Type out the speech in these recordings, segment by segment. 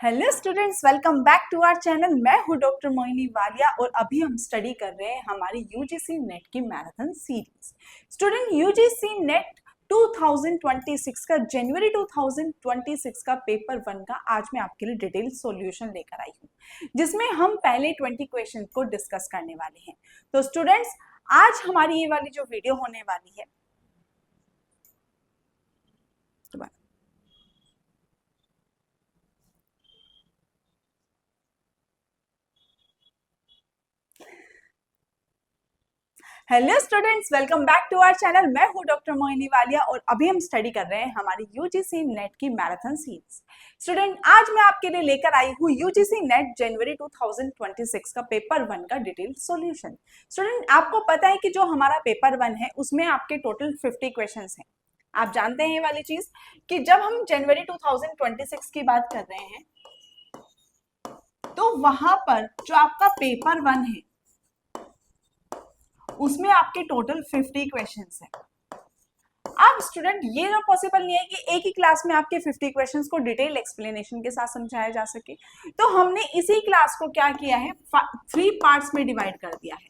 Hello students, welcome back to our channel. मैं हूं doctor Mohini Walia और अभी हम स्टडी कर रहे हैं हमारी यूजीसी नेट की marathon series. Student, UGC net 2026 का जनवरी 2026 का पेपर 1 का आज मैं आपके लिए डिटेल सॉल्यूशन लेकर आई हूं, जिसमें हम पहले 20 क्वेश्चन को डिस्कस करने वाले हैं। तो स्टूडेंट्स, आज हमारी ये वाली जो वीडियो होने वाली है, hello students, welcome back to our channel. मैं हूं डॉक्टर मोहिनी वालिया और अभी हम स्टडी कर रहे हैं हमारी यूजीसी नेट की मैराथन सीरीज। स्टूडेंट, आज मैं आपके लिए लेकर आई हूं यूजीसी नेट जनवरी 2026 का पेपर 1 का डिटेल सॉल्यूशन। स्टूडेंट, आपको पता है कि जो हमारा पेपर 1 है उसमें आपके टोटल 50 क्वेश्चंस हैं। आप जानते हैं ये वाली चीज कि जब हम जनवरी 2026 की बात कर रहे हैं तो वहां पर जो आपका पेपर 1 है उसमें आपके टोटल 50 क्वेश्चंस हैं। अब स्टूडेंट, ये तो पॉसिबल नहीं है कि एक ही क्लास में आपके 50 क्वेश्चंस को डिटेल एक्सप्लेनेशन के साथ समझाया जा सके, तो हमने इसी क्लास को क्या किया है, 3 पार्ट्स में डिवाइड कर दिया है।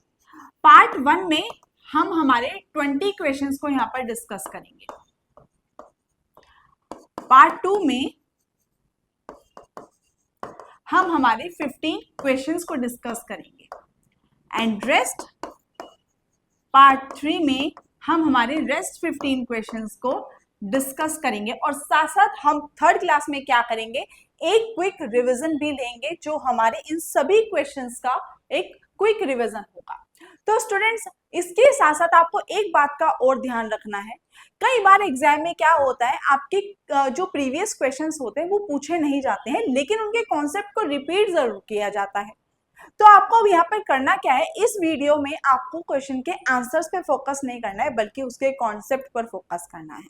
पार्ट 1 में हम हमारे 20 क्वेश्चंस को यहाँ पर डिस्कस करेंगे। पार्ट 2 में हम हमारे 15 क्वेश्चंस को डिस्कस करेंगे एंड रेस्ट पार्ट 3 में हम हमारे रेस्ट 15 क्वेश्चंस को डिस्कस करेंगे और साथ साथ हम थर्ड क्लास में क्या करेंगे, एक क्विक रिवीजन भी लेंगे जो हमारे इन सभी क्वेश्चंस का एक क्विक रिवीजन होगा। तो स्टूडेंट्स, इसके साथ साथ आपको एक बात का और ध्यान रखना है, कई बार एग्जाम में क्या होता है, आपके जो प्रीवियस क्वेश्चंस होते हैं वो पूछे नहीं जाते हैं, लेकिन उनके कॉन्सेप्ट को रिपीट जरूर किया जाता है। तो आपको अब यहाँ पर करना क्या है, इस वीडियो में आपको क्वेश्चन के आंसर्स पे फोकस नहीं करना है बल्कि उसके कॉन्सेप्ट पर फोकस करना है।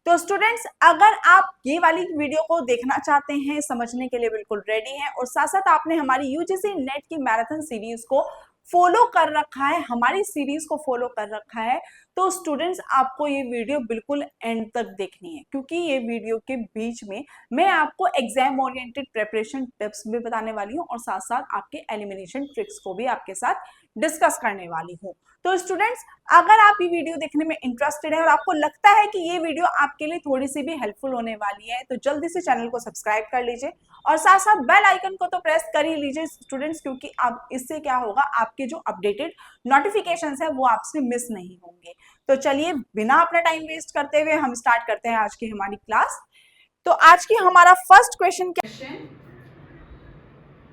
तो स्टूडेंट्स, अगर आप ये वाली वीडियो को देखना चाहते हैं, समझने के लिए बिल्कुल रेडी हैं और साथ साथ आपने हमारी यूजीसी नेट की मैराथन सीरीज को फॉलो कर रखा है, हमारी सीरीज को फॉलो कर रखा है, तो स्टूडेंट्स आपको ये वीडियो बिल्कुल एंड तक देखनी है, क्योंकि ये वीडियो के बीच में मैं आपको एग्जाम ओरिएंटेड प्रिपरेशन टिप्स भी बताने वाली हूँ और साथ साथ आपके एलिमिनेशन ट्रिक्स को भी आपके साथ डिस्कस करने वाली हूँ। तो स्टूडेंट्स, अगर आप ये वीडियो देखने में इंटरेस्टेड है और आपको लगता है कि ये वीडियो आपके लिए थोड़ी सी भी हेल्पफुल होने वाली है, तो जल्दी से चैनल को सब्सक्राइब कर लीजिए और साथ साथ बेल आइकन को तो प्रेस कर ही लीजिए स्टूडेंट्स, क्योंकि आप इससे क्या होगा, आपके जो अपडेटेड नोटिफिकेशंस है वो आपसे मिस नहीं होंगे। तो चलिए, बिना अपना टाइम वेस्ट करते हुए हम स्टार्ट करते हैं आज की हमारी क्लास। तो आज की हमारा फर्स्ट क्वेश्चन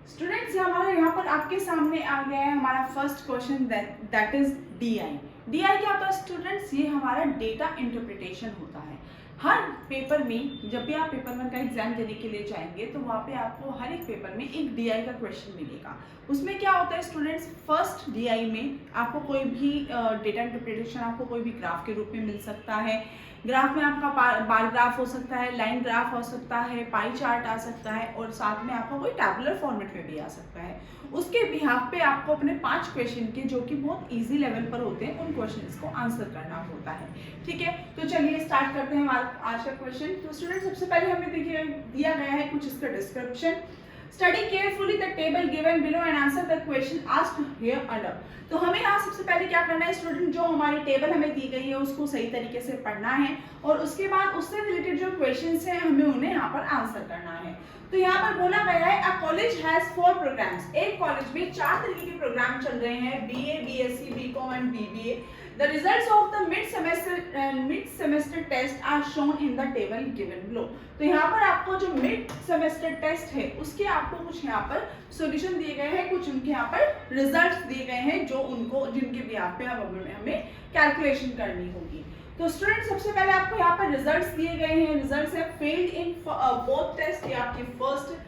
स्टूडेंट्स, हमारे यहाँ पर आपके सामने आ गया है हमारा first question, that is DI. DI क्या होता है स्टूडेंट्स, ये हमारा डेटा इंटरप्रिटेशन होता है। हर पेपर में जब भी आप पेपर 1 का एग्जाम देने के लिए जाएंगे तो वहाँ पे आपको हर एक पेपर में एक डीआई का क्वेश्चन मिलेगा। उसमें क्या होता है स्टूडेंट्स, फर्स्ट डीआई में आपको कोई भी डेटा इंटरप्रिटेशन, आपको कोई भी ग्राफ के रूप में मिल सकता है। ग्राफ में आपका बार ग्राफ हो सकता है, लाइन ग्राफ हो सकता है, पाई चार्ट आ सकता है और साथ में आपका कोई टैबुलर फॉर्मेट में भी आ सकता है। उसके बिहाफ पे आपको अपने 5 क्वेश्चन के, जो कि बहुत इजी लेवल पर होते हैं, उन क्वेश्चंस को आंसर करना होता है। ठीक है, तो चलिए स्टार्ट करते हैं आज का क्वेश्चन। तो स्टूडेंट, सबसे पहले हमें देखिए दिया गया है कुछ इसका description. Study carefully the table given below and answer the question asked here under. तो हमें यहाँ सबसे पहले क्या करना है स्टूडेंट, जो हमारी टेबल हमें दी गई है उसको सही तरीके से पढ़ना है और उसके बाद उससे रिलेटेड जो क्वेश्चंस हैं हमें उन्हें यहाँ पर आंसर करना है। तो यहाँ पर बोला गया है अ कॉलेज हैज 4 प्रोग्राम्स। एक कॉलेज में 4 तरीके के प्रोग्राम चल रहे हैं, BA, BSc, BCom and BBA. The results of the mid-semester test are shown in the table given below. तो यहाँ पर आपको जो मिड सेमेस्टर टेस्ट है उसके आपको कुछ यहाँ पर सॉल्यूशन दिए गए हैं, कुछ उनके यहाँ पर रिजल्ट्स दिए गए हैं जो उनको, जिनके बिहाफ पे हमें कैलकुलेशन करनी होगी। तो स्टूडेंट, सबसे पहले आपको यहाँ पर रिजल्ट्स दिए गए हैं। रिजल्ट्स है फेल्ड इन बोथ टेस्ट, ये आपकी फर्स्ट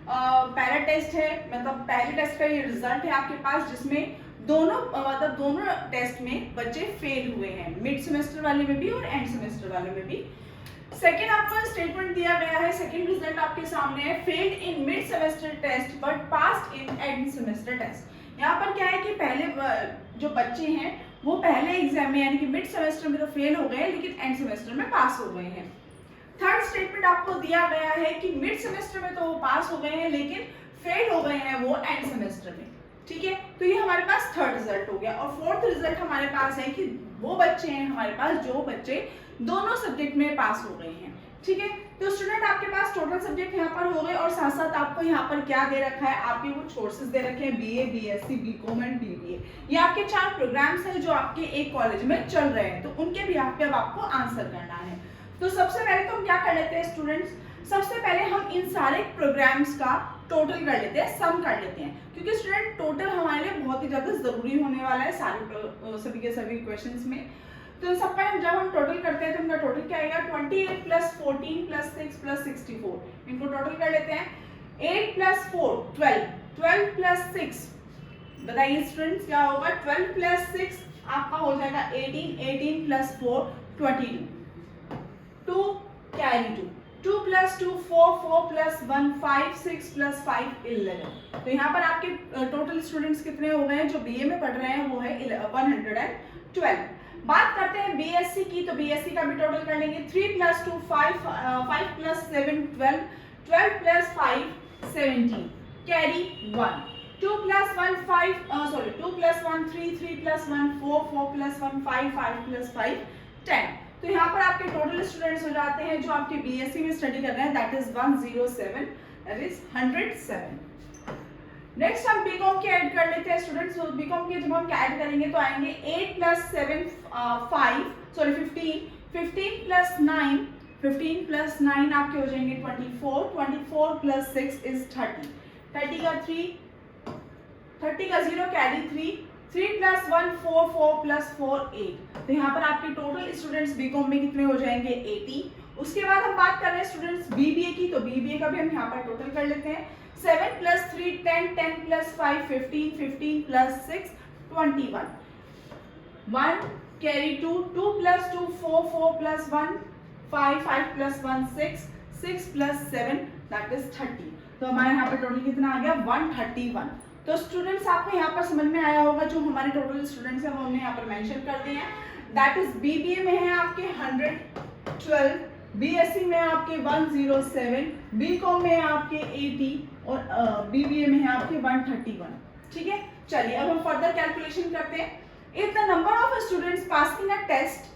पहला टेस्ट है, मतलब पहले टेस्ट का ये रिजल्ट है आपके पास, जिसमें दोनों टेस्ट में बच्चे फेल हुए हैं, मिड सेमेस्टर वाले में भी और एंड सेमेस्टर वाले में भी। सेकेंड आपका स्टेटमेंट दिया गया है, सेकेंड रिजल्ट आपके सामने है, failed in mid semester test but passed in end semester test. यहाँ पर क्या है कि पहले जो बच्चे हैं वो पहले एग्जाम में यानी कि मिड सेमेस्टर में तो फेल हो गए, लेकिन एंड सेमेस्टर में पास हो गए हैं। थर्ड स्टेटमेंट आपको दिया गया है कि मिड सेमेस्टर में तो वो पास हो गए हैं लेकिन फेल हो गए हैं वो एंड सेमेस्टर में, ठीक है। तो ये हमारे पास थर्ड रिजल्ट हो गया। और फोर्थ रिजल्ट हमारे पास है कि वो बच्चे हैं हमारे पास जो बच्चे दोनों सब्जेक्ट में पास हो गए हैं, ठीक है। तो स्टूडेंट आपके पास टोटल सब्जेक्ट यहाँ पर हो गए और साथ साथ आपको यहाँ पर क्या दे रखा है, आपके कुछ कोर्सेज दे रखे हैं, BA, BSc, BCom and BBA. ये आपके 4 प्रोग्राम्स हैं जो आपके एक कॉलेज में चल रहे हैं, तो उनके भी आप पे अब आपको आंसर करना है। तो सबसे पहले तो हम क्या कर लेते हैं स्टूडेंट्स, सबसे पहले हम इन सारे प्रोग्राम्स का टोटल कर लेते हैं, सम कर लेते हैं, क्योंकि स्टूडेंट टोटल हमारे लिए बहुत ही ज्यादा जरूरी होने वाला है सारे सभी के सभी क्वेश्चंस में। तो सबका जब हम टोटल करते हैं तो उनका टोटल क्या आएगा, 28 प्लस 14 प्लस 6 प्लस 64। इनको टोटल कर लेते हैं। 8 प्लस 4 12, 12 प्लस 6 बताइए स्टूडेंट्स क्या होगा, 12 प्लस 6 आपका हो जाएगा 18, 18 plus 4 22, 2 carry 2, 2 plus 2 4, 4 plus 1 5, 6 plus 5 11। तो यहाँ पर आपके टोटल स्टूडेंट्स कितने हो गए हैं, जो बीए में पढ़ रहे हैं वो है 112। बात करते हैं बीएससी की, तो बीएससी का भी टोटल कर लेंगे। 3 plus 2 5, 5 plus 7 12, 12 plus 5 17, carry 1, 2 plus 1 2 plus 1 3, 3 plus 1 4, 4 plus 1 5, 5 plus 5 10। तो यहाँ पर आपके टोटल स्टूडेंट्स हो जाते हैं जो आपके बीएससी में स्टडी कर रहे हैं, that is 107, that is 107। Next हम बीकॉम के ऐड कर लेते हैं स्टूडेंट्स। तो बीकॉम के जब हम ऐड करेंगे तो आएंगे 8 प्लस 7 15, 15 प्लस 9, 15 प्लस 9 आपके हो जाएंगे 24, 24 प्लस 6 इज 30, 30 का 3, 30 का 0 कैरी 3, 3 प्लस 1 4, 4 प्लस 4 8। तो यहाँ पर आपके टोटल स्टूडेंट्स बीकॉम में कितने हो जाएंगे 80। उसके बाद हम बात कर रहे हैं स्टूडेंट्स बीबीए की, तो बीबीए का भी हम यहाँ पर टोटल कर लेते हैं। 7 plus 3 10, 10 plus 5 15, 15 plus 6 21, 1 carry 2, 2 plus 2 4, 4 plus 1 5, 5 plus 1 6, 6 plus 7 that is 30। तो हमारे यहाँ पर टोटल कितना आ गया 131। तो स्टूडेंट्स आपको यहाँ पर समझ में आया होगा, जो हमारे टोटल स्टूडेंट्स हैं वो हमने यहाँ पर मेंशन कर दिए हैं। दैट इज बीबीए में है आपके 112, बीएससी में आपके 107, बीकॉम में आपके 80 और बीबीए में है आपके 131, ठीक है। चलिए अब हम फर्दर कैलकुलेशन करते हैं। If the number of students passing a test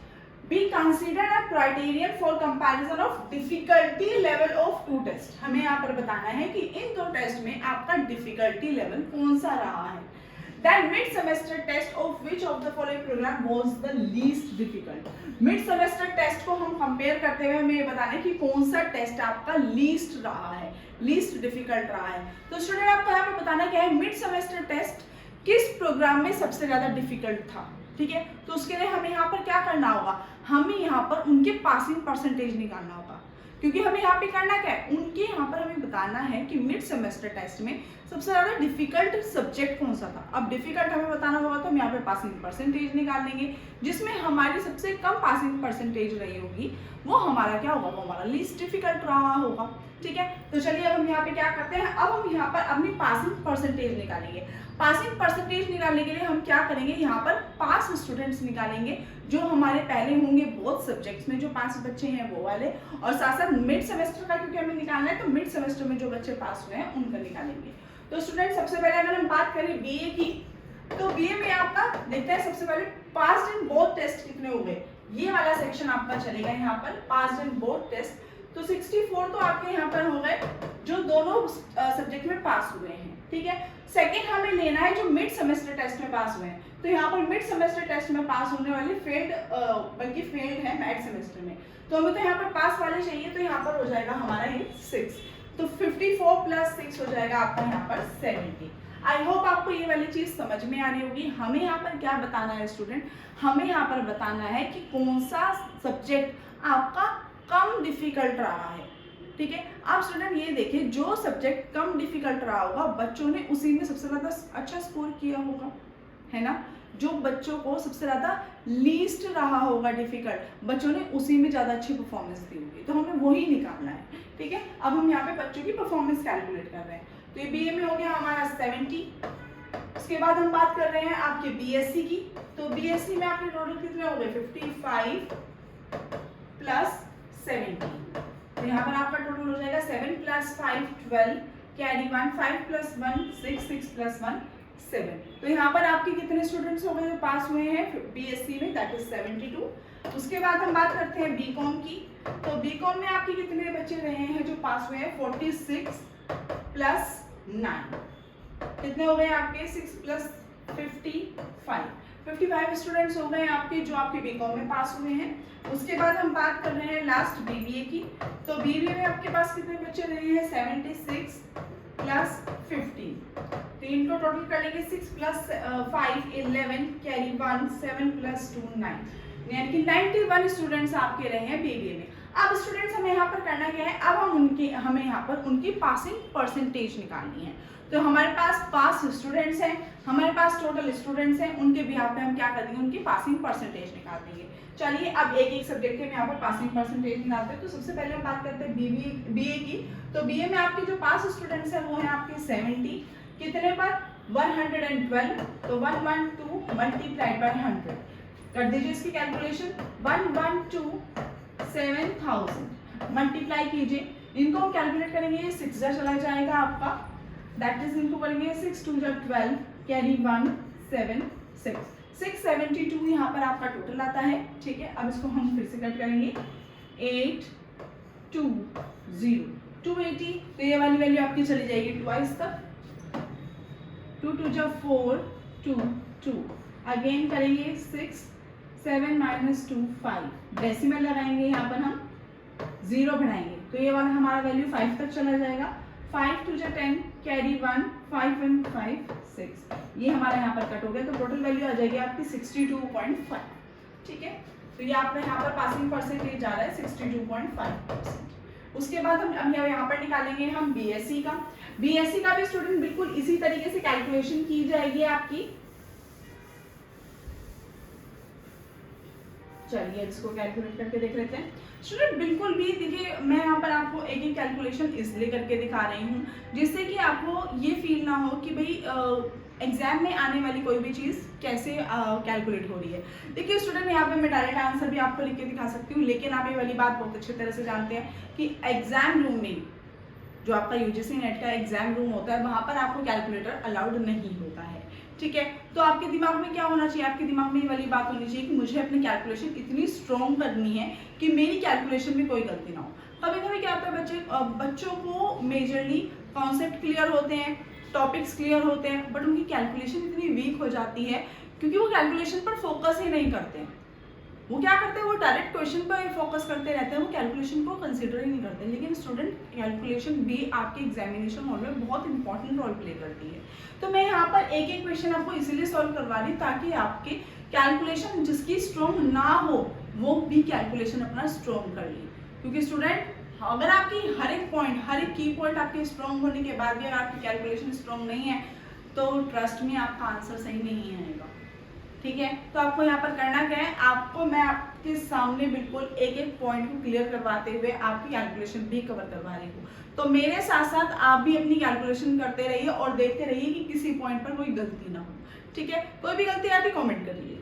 be considered a criterion for comparison of difficulty level of 2 test. हमें यहाँ पर बताना है कि इन 2 टेस्ट में आपका डिफिकल्टी लेवल कौन सा रहा है। Then mid-semester test of which of the following program was the least difficult? Mid-semester test को हम कंपेयर करते हुए हमें ये बताना है कि कौन सा टेस्ट आपका लीस्ट रहा है, लीस्ट डिफिकल्ट रहा है। तो स्टूडेंट आपको यहाँ पे बताना क्या है, मिड-सेमेस्टर टेस्ट किस प्रोग्राम में सबसे ज्यादा डिफिकल्ट था, ठीक है। तो उसके लिए हमें यहाँ पर क्या करना होगा, हमें यहाँ पर उनके पासिंग परसेंटेज निकालना होगा, क्योंकि हमें यहाँ पे करना क्या है, उनके यहाँ पर हमें बताना है कि मिड सेमेस्टर टेस्ट में सबसे ज्यादा डिफिकल्ट सब्जेक्ट कौन सा था। अब डिफिकल्ट हमें बताना होगा तो हम यहाँ पे पासिंग परसेंटेज निकाल लेंगे, जिसमें हमारी सबसे कम पासिंग परसेंटेज रही होगी वो हमारा क्या होगा, वो हमारा लीस्ट डिफिकल्ट रहा होगा, ठीक है। तो चलिए अब हम यहाँ पे क्या करते हैं, अब हम यहाँ पर अपनी पासिंग परसेंटेज निकालेंगे। पासिंग परसेंटेज निकालने के लिए हम क्या करेंगे, यहाँ पर 5 स्टूडेंट्स निकालेंगे जो हमारे पहले होंगे बोथ सब्जेक्ट्स में, जो 5 बच्चे हैं वो वाले, और साथ साथ मिड सेमेस्टर का क्योंकि हमें निकालना है तो मिड सेमेस्टर में जो बच्चे पास हुए हैं उनका निकालेंगे। तो स्टूडेंट सबसे पहले अगर हम बात करें बीए की, तो बीए में आपका देखते हैं सबसे पहले पास्ड इन बोथ टेस्ट कितने हो गए, ये वाला सेक्शन आपका चलेगा यहाँ पर, पास्ड इन बोथ टेस्ट। तो 64 तो आपके यहाँ पर हो गए जो दोनों सब्जेक्ट में पास हुए हैं, ठीक है। सेकंड हमें लेना है जो मिड सेमेस्टर टेस्ट में पास हुए हैं, तो यहाँ पर मिड सेमेस्टर टेस्ट में पास होने वाले फेल्ड बल्कि फेल्ड है मैथ सेमेस्टर में, तो हमें तो यहाँ पर पास वाले चाहिए, तो यहाँ पर हो जाएगा हमारा ये 6, तो 54 प्लस 6 हो जाएगा आपका यहाँ पर 70। आई होप आपको ये वाली चीज समझ में आ रही होगी। हमें यहाँ पर क्या बताना है स्टूडेंट, हमें यहाँ पर बताना है कि कौन सा सब्जेक्ट आपका कम डिफिकल्ट रहा है, ठीक है। आप स्टूडेंट ये देखिए, जो सब्जेक्ट कम डिफिकल्ट रहा होगा बच्चों ने उसी में सबसे ज्यादा अच्छा स्कोर किया होगा, है ना। जो बच्चों को सबसे ज्यादा लीस्ट रहा होगा डिफिकल्ट, बच्चों ने उसी में ज्यादा अच्छी परफॉर्मेंस दी होगी, तो हमें वही निकालना है, ठीक है। अब हम यहाँ पे बच्चों की परफॉर्मेंस कैलकुलेट कर रहे हैं। तो ये बीए में हो गया हमारा 70। उसके बाद हम बात कर रहे हैं आपके बीएससी की, तो बीएससी में आपके टोटल कितने हो गए 55 प्लस 70, तो यहाँ पर आपका टोटल हो जाएगा 7 + 5 12 कैरी 1 5 + 1 6 6 + 1 7। तो यहाँ पर आपके कितने स्टूडेंट्स हो गए जो पास हुए हैं बीएससी में, दैट इज 72। उसके बाद हम बात करते हैं बीकॉम की। तो बीकॉम में आपके कितने बच्चे रहे हैं जो पास हुए हैं 46 + 9, कितने हो गए आपके 6 + 55 स्टूडेंट्स हो गए आपके जो आपके बीकॉम में पास हुए हैं। उसके बाद हम बात कर रहे हैं लास्ट बीबीए की। तो बीबीए में आपके पास कितने बच्चे रहे हैं 76 + 15। तो इनको टोटल कर लेंगे 6 + 5 11 कैरी 1 7 + 2 9, यानी कि 91 स्टूडेंट्स आपके रहे हैं बीबीए में। अब स्टूडेंट्स हमें यहाँ पर करना क्या है, अब हमें यहाँ पर उनकी पासिंग परसेंटेज निकालनी है। तो हमारे पास पास स्टूडेंट्स हैं, हमारे पास टोटल स्टूडेंट्स हैं, उनके बिहाफ पे हम क्या कर देंगे, उनकी पासिंग परसेंटेज निकाल देंगे। चलिए अब एक एक सब्जेक्ट के यहाँ पर पासिंग परसेंटेज निकालते हैं। तो सबसे पहले हम बात करते हैं बीए की। तो बीए में आपके जो पास स्टूडेंट्स हैं वो हैं आपके 70, कितने पर 112। तो 112 × 100 कर दीजिए इसकी कैलकुलेशन, 112 7000 मल्टीप्लाई कीजिए, इनको हम कैलकुलेट करेंगे 6 जा चला जाएगा आपका, दैट इज इनको करेंगे 6 2 × 12 कैरी 1 7 6 672 यहाँ पर आपका टोटल आता है। ठीक है, अब इसको हम फिर से कट करेंगे 8 2 0 280। तो ये वाली वैल्यू आपकी चली जाएगी ट्वाइस तक, 2 2 × 4 2 2, अगेन करेंगे 6 7 - 2 5, डेसिमल लगाएंगे यहाँ पर हम 0 बढ़ाएंगे तो ये वाला हमारा वैल्यू 5 तक चला जाएगा। 5 2 × 10 कैरी 1 5 1 5 6, ये हमारा यहाँ पर कट हो गया। तो टोटल वैल्यू आ जाएगी आपकी 62.5। ठीक है, तो ये आपका यहाँ पर पासिंग परसेंटेज आ रहा है 62.5%। उसके बाद हम यहाँ पर निकालेंगे हम बीएससी का। बीएससी का भी स्टूडेंट बिल्कुल इसी तरीके से कैलकुलेशन की जाएगी आपकी। चलिए इसको कैलकुलेट करके देख लेते हैं स्टूडेंट। बिल्कुल भी देखिए, मैं यहाँ पर आपको एक एक कैलकुलेशन इसलिए करके दिखा रही हूँ जिससे कि आपको ये फील ना हो कि भाई एग्जाम में आने वाली कोई भी चीज़ कैसे कैलकुलेट हो रही है। देखिए स्टूडेंट, यहाँ पे मैं डायरेक्ट आंसर भी आपको लिख के दिखा सकती हूँ, लेकिन आप ये वाली बात बहुत अच्छी तरह से जानते हैं कि एग्जाम रूम में जो आपका यूजीसी नेट का एग्जाम रूम होता है वहाँ पर आपको कैलकुलेटर अलाउड नहीं होता है। ठीक है, तो आपके दिमाग में क्या होना चाहिए, आपके दिमाग में ये वाली बात होनी चाहिए कि मुझे अपनी कैलकुलेशन इतनी स्ट्रॉन्ग करनी है कि मेरी कैलकुलेशन में कोई गलती ना हो। कभी कभी क्या होता है बच्चों को मेजरली कॉन्सेप्ट क्लियर होते हैं, टॉपिक्स क्लियर होते हैं, बट उनकी कैलकुलेशन इतनी वीक हो जाती है क्योंकि वो कैलकुलेशन पर फोकस ही नहीं करते हैं। वो क्या करते हैं, वो डायरेक्ट क्वेश्चन पर फोकस करते रहते हैं, वो कैलकुलेशन को कंसीडर ही नहीं करते। लेकिन स्टूडेंट, कैलकुलेशन भी आपके एग्जामिनेशन हॉल में बहुत इंपॉर्टेंट रोल प्ले करती है। तो मैं यहाँ पर एक एक क्वेश्चन आपको इसीलिए सॉल्व करवा रही ताकि आपके कैलकुलेशन जिसकी स्ट्रॉन्ग ना हो वो भी कैलकुलेशन अपना स्ट्रॉन्ग कर ले। क्योंकि स्टूडेंट, अगर आपकी हर एक की पॉइंट आपके स्ट्रॉन्ग होने के बाद भी अगर आपकी कैलकुलेशन स्ट्रॉन्ग नहीं है तो ट्रस्ट में आपका आंसर सही नहीं आएगा। ठीक है, तो आपको यहाँ पर करना क्या है, आपको मैं आपके सामने बिल्कुल एक एक पॉइंट को क्लियर करवाते हुए आपकी कैलकुलेशन भी कवर करवा रही हूँ। तो मेरे साथ साथ आप भी अपनी कैलकुलेशन करते रहिए और देखते रहिए कि किसी पॉइंट पर कोई गलती ना हो। ठीक है, कोई भी गलती आती कमेंट करिए।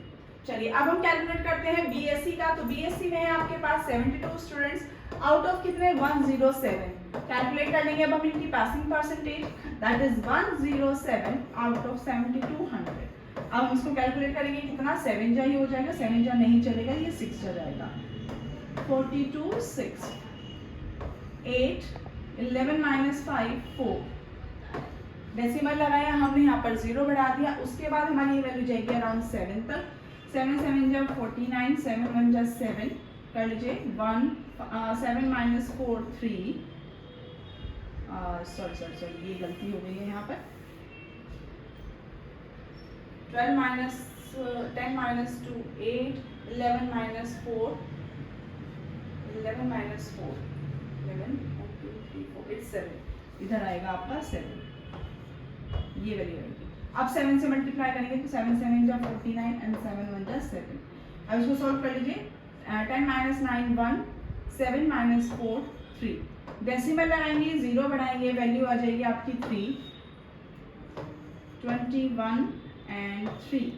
चलिए अब हम कैलकुलेट करते हैं बीएससी का। तो बीएससी में है आपके पास 72 स्टूडेंट्स आउट ऑफ कितने 107। कैलकुलेट कर लेंगे अब हम इनकी passing percentage, that is 107 out of 7200। अब हम इसको कैलकुलेट करेंगे कितना, 7 जा ही हो जाएगा, 7 जा नहीं चलेगा, ये 6 जा जाएगा। 42 6 8 11 - 5 4, डेसिमल लगाया हमने, यहाँ पर 0 बढ़ा दिया। उसके बाद हमारी ये वैल्यू जाएगी अराउंड 7 तक। 7 7 जा 49, 7 1 जा 7, कर लीजिए 1 7 - 4 3, सॉरी ये गलती हो गई है यहाँ पर। 12 - 10 - 2 8, 11 - 4 11 - 4 11 1 2 3 4 8 7, इधर आएगा आपका 7, ये वैल्यू आएगी। अब 7 से मल्टीप्लाई करेंगे तो 7 7 जा 49 एंड 7 1 जा 7। अब इसको सॉल्व कर लीजिए, 10 - 9 1, 7 - 4 3, डेसिमल लगाएंगे, 0 बढ़ाएंगे, वैल्यू आ जाएगी आपकी 3 21 एंड 3।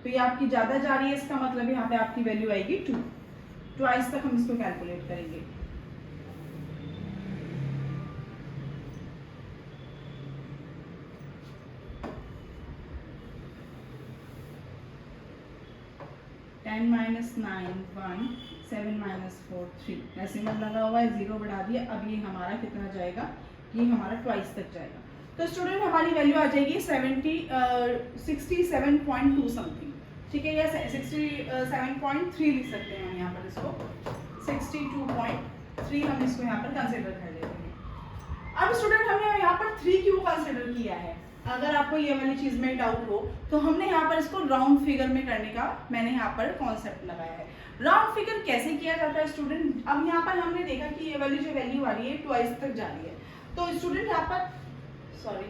तो ये आपकी ज़्यादा जा रही है, इसका मतलब यहाँ पे आपकी वैल्यू आएगी 2। ट्वाइस तक हम इसको कैलकुलेट करेंगे। 10 माइनस 9 1 7 माइनस 4 3 डेसिमल लगा हुआ है, 0 बढ़ा दिया। अब ये हमारा कितना जाएगा, ये हमारा ट्वाइस तक जाएगा। तो स्टूडेंट हमारी वैल्यू आ जाएगी 67.2 समथिंग, ठीक है, या 67.3 लिख सकते हैं हम यहाँ पर इसको, 62.3 हम इसको यहाँ पर कंसिडर कर लेते हैं। अब स्टूडेंट हमने यहाँ पर 3 क्यों कंसिडर किया है, अगर आपको ये वाली चीज में डाउट हो तो हमने यहाँ पर इसको राउंड फिगर में करने का मैंने यहाँ पर कॉन्सेप्ट लगाया है। राउंड फिगर कैसे किया जाता है स्टूडेंट, अब यहाँ पर हमने देखा कि ये वाली जो वैल्यू आ रही है ट्वाइस तक जा रही है, तो स्टूडेंट यहाँ पर सॉरी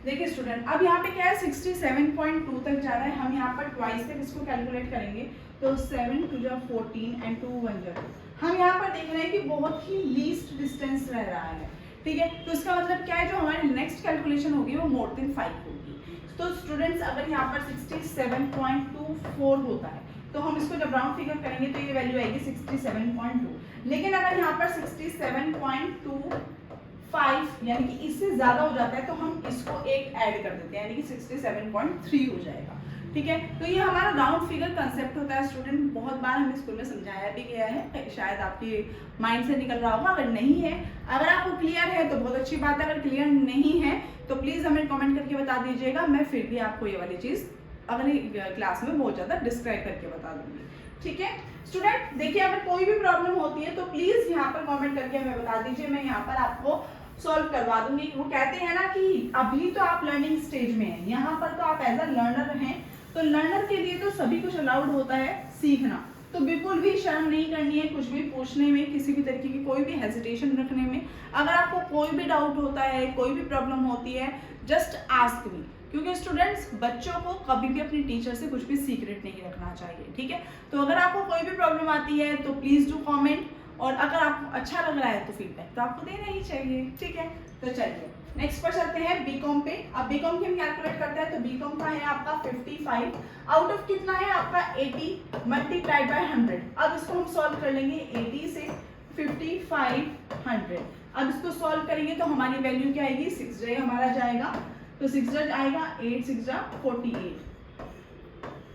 देखिए स्टूडेंट, अब यहाँ पे क्या है 67.2 तक जा रहा है, हम यहाँ पर ट्वाइस तक इसको कैलकुलेट करेंगे तो 7 2 जा 14 एंड 2 1 जा 2। हम यहाँ पर देख रहे हैं कि बहुत ही लीस्ट डिस्टेंस रह रहा है, ठीक है, तो इसका मतलब क्या है, जो हमारी नेक्स्ट कैलकुलेशन होगी वो मोर देन 5 होगी। तो स्टूडेंट्स अगर यहाँ पर 67.24 होता है तो हम इसको जब राउंड फिगर करेंगे तो ये वैल्यू आएगी 67.2, लेकिन अगर यहाँ पर 67.25 यानी कि इससे ज्यादा हो जाता है तो हम इसको एक ऐड कर देते हैं, यानी कि 67.3 हो जाएगा, ठीक है। तो ये हमारा राउंड फिगर कंसेप्ट होता है स्टूडेंट, बहुत बार हमें स्कूल में समझाया भी गया है, शायद आपके माइंड से निकल रहा होगा, अगर नहीं है, अगर आपको क्लियर है तो बहुत अच्छी बात है, अगर क्लियर नहीं है तो प्लीज हमें कमेंट करके बता दीजिएगा, मैं फिर भी आपको ये वाली चीज अगली क्लास में बहुत ज्यादा डिस्क्राइब करके बता दूंगी, ठीक है। स्टूडेंट देखिए, अगर कोई भी प्रॉब्लम होती है तो प्लीज यहाँ पर कमेंट करके हमें बता दीजिए, मैं यहाँ पर आपको सॉल्व करवा दूंगी। वो कहते हैं ना कि अभी तो आप लर्निंग स्टेज में हैं, यहाँ पर तो आप एज अ लर्नर हैं, तो लर्नर के लिए तो सभी कुछ अलाउड होता है सीखना, तो बिल्कुल भी शर्म नहीं करनी है कुछ भी पूछने में, किसी भी तरीके की कोई भी हेजिटेशन रखने में। अगर आपको कोई भी डाउट होता है, कोई भी प्रॉब्लम होती है, जस्ट आस्क मी, क्योंकि स्टूडेंट्स बच्चों को कभी भी अपनी टीचर से कुछ भी सीक्रेट नहीं रखना चाहिए, ठीक है। तो अगर आपको कोई भी प्रॉब्लम आती है तो प्लीज डू कमेंट, और अगर आपको अच्छा लग रहा है तो फीडबैक तो आपको देना ही चाहिए, ठीक है। तो चलिए नेक्स्ट पर चलते हैं बीकॉम पे। अब बीकॉम की हम कैलकुलेट करते हैं, तो बीकॉम का है आपका 55 आउट ऑफ कितना है आपका 80 मल्टीप्लाइड बाय 100। अब इसको हम सॉल्व कर लेंगे 80 से 5500। अब इसको सॉल्व करेंगे तो हमारी वैल्यू क्या आएगी, 6 j हमारा जाएगा, तो 6 j आएगा 8 6 जा 48,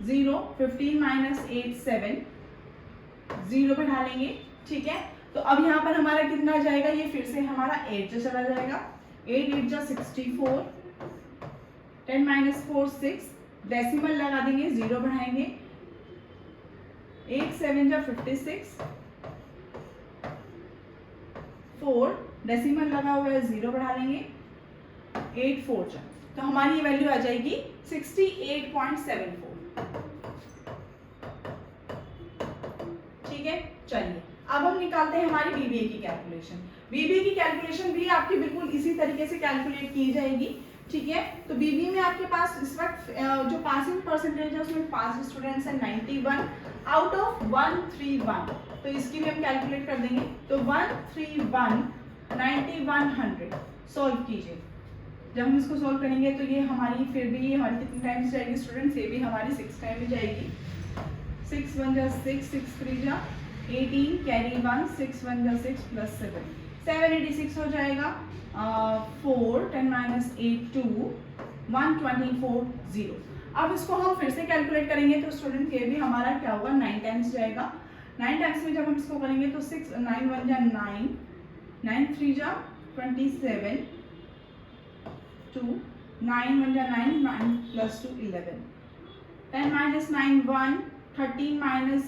0 15 माइनस 8 7, 0 बढ़ा लेंगे, ठीक है। तो अब यहाँ पर हमारा कितना जाएगा, ये फिर से हमारा 8 जो चला जाएगा, 8 8 जा 64, 10 माइनस 4 6, डेसिमल लगा देंगे, 0 बढ़ाएंगे, 8 7 जा 56, 4 डेसिमल लगा हुआ है, 0 बढ़ा लेंगे, 8 4 जा, तो हमारी ये वैल्यू आ जाएगी 68.74, ठीक है। चलिए अब हम निकालते हैं हमारी बीबीए की कैलकुलेशन। बीबीए की कैलकुलेशन भी आपकी बिल्कुल इसी तरीके से कैलकुलेट की जाएगी, ठीक है। तो बीबीए में आपके पास इस वक्त जो पासिंग परसेंटेज है उसमें पास स्टूडेंट्स है 91 आउट ऑफ 131, तो इसकी भी हम कैलकुलेट कर देंगे, तो 131 9100 सॉल्व कीजिए। जब हम इसको सॉल्व करेंगे तो ये हमारी फिर भी हमारी कितनी टाइम्स जाएगी स्टूडेंट्स, ये भी हमारी 6 टाइम में जाएगी, 6 1 जा 6 6 3 जा 18 कैरी 1 6 1 जा 6 प्लस 7 786 हो जाएगा, 4 10 माइनस 8 2 124 0। अब इसको हम फिर से कैलकुलेट करेंगे तो स्टूडेंट ये भी हमारा क्या होगा 9 टाइम्स जाएगा, 9 टाइम्स में जब हम इसको करेंगे तो 6 9 1 जा 9 9 3 जा 27 2 9 1 जा 9 9 प्लस 2 11, 10 माइनस 9 1 13 माइनस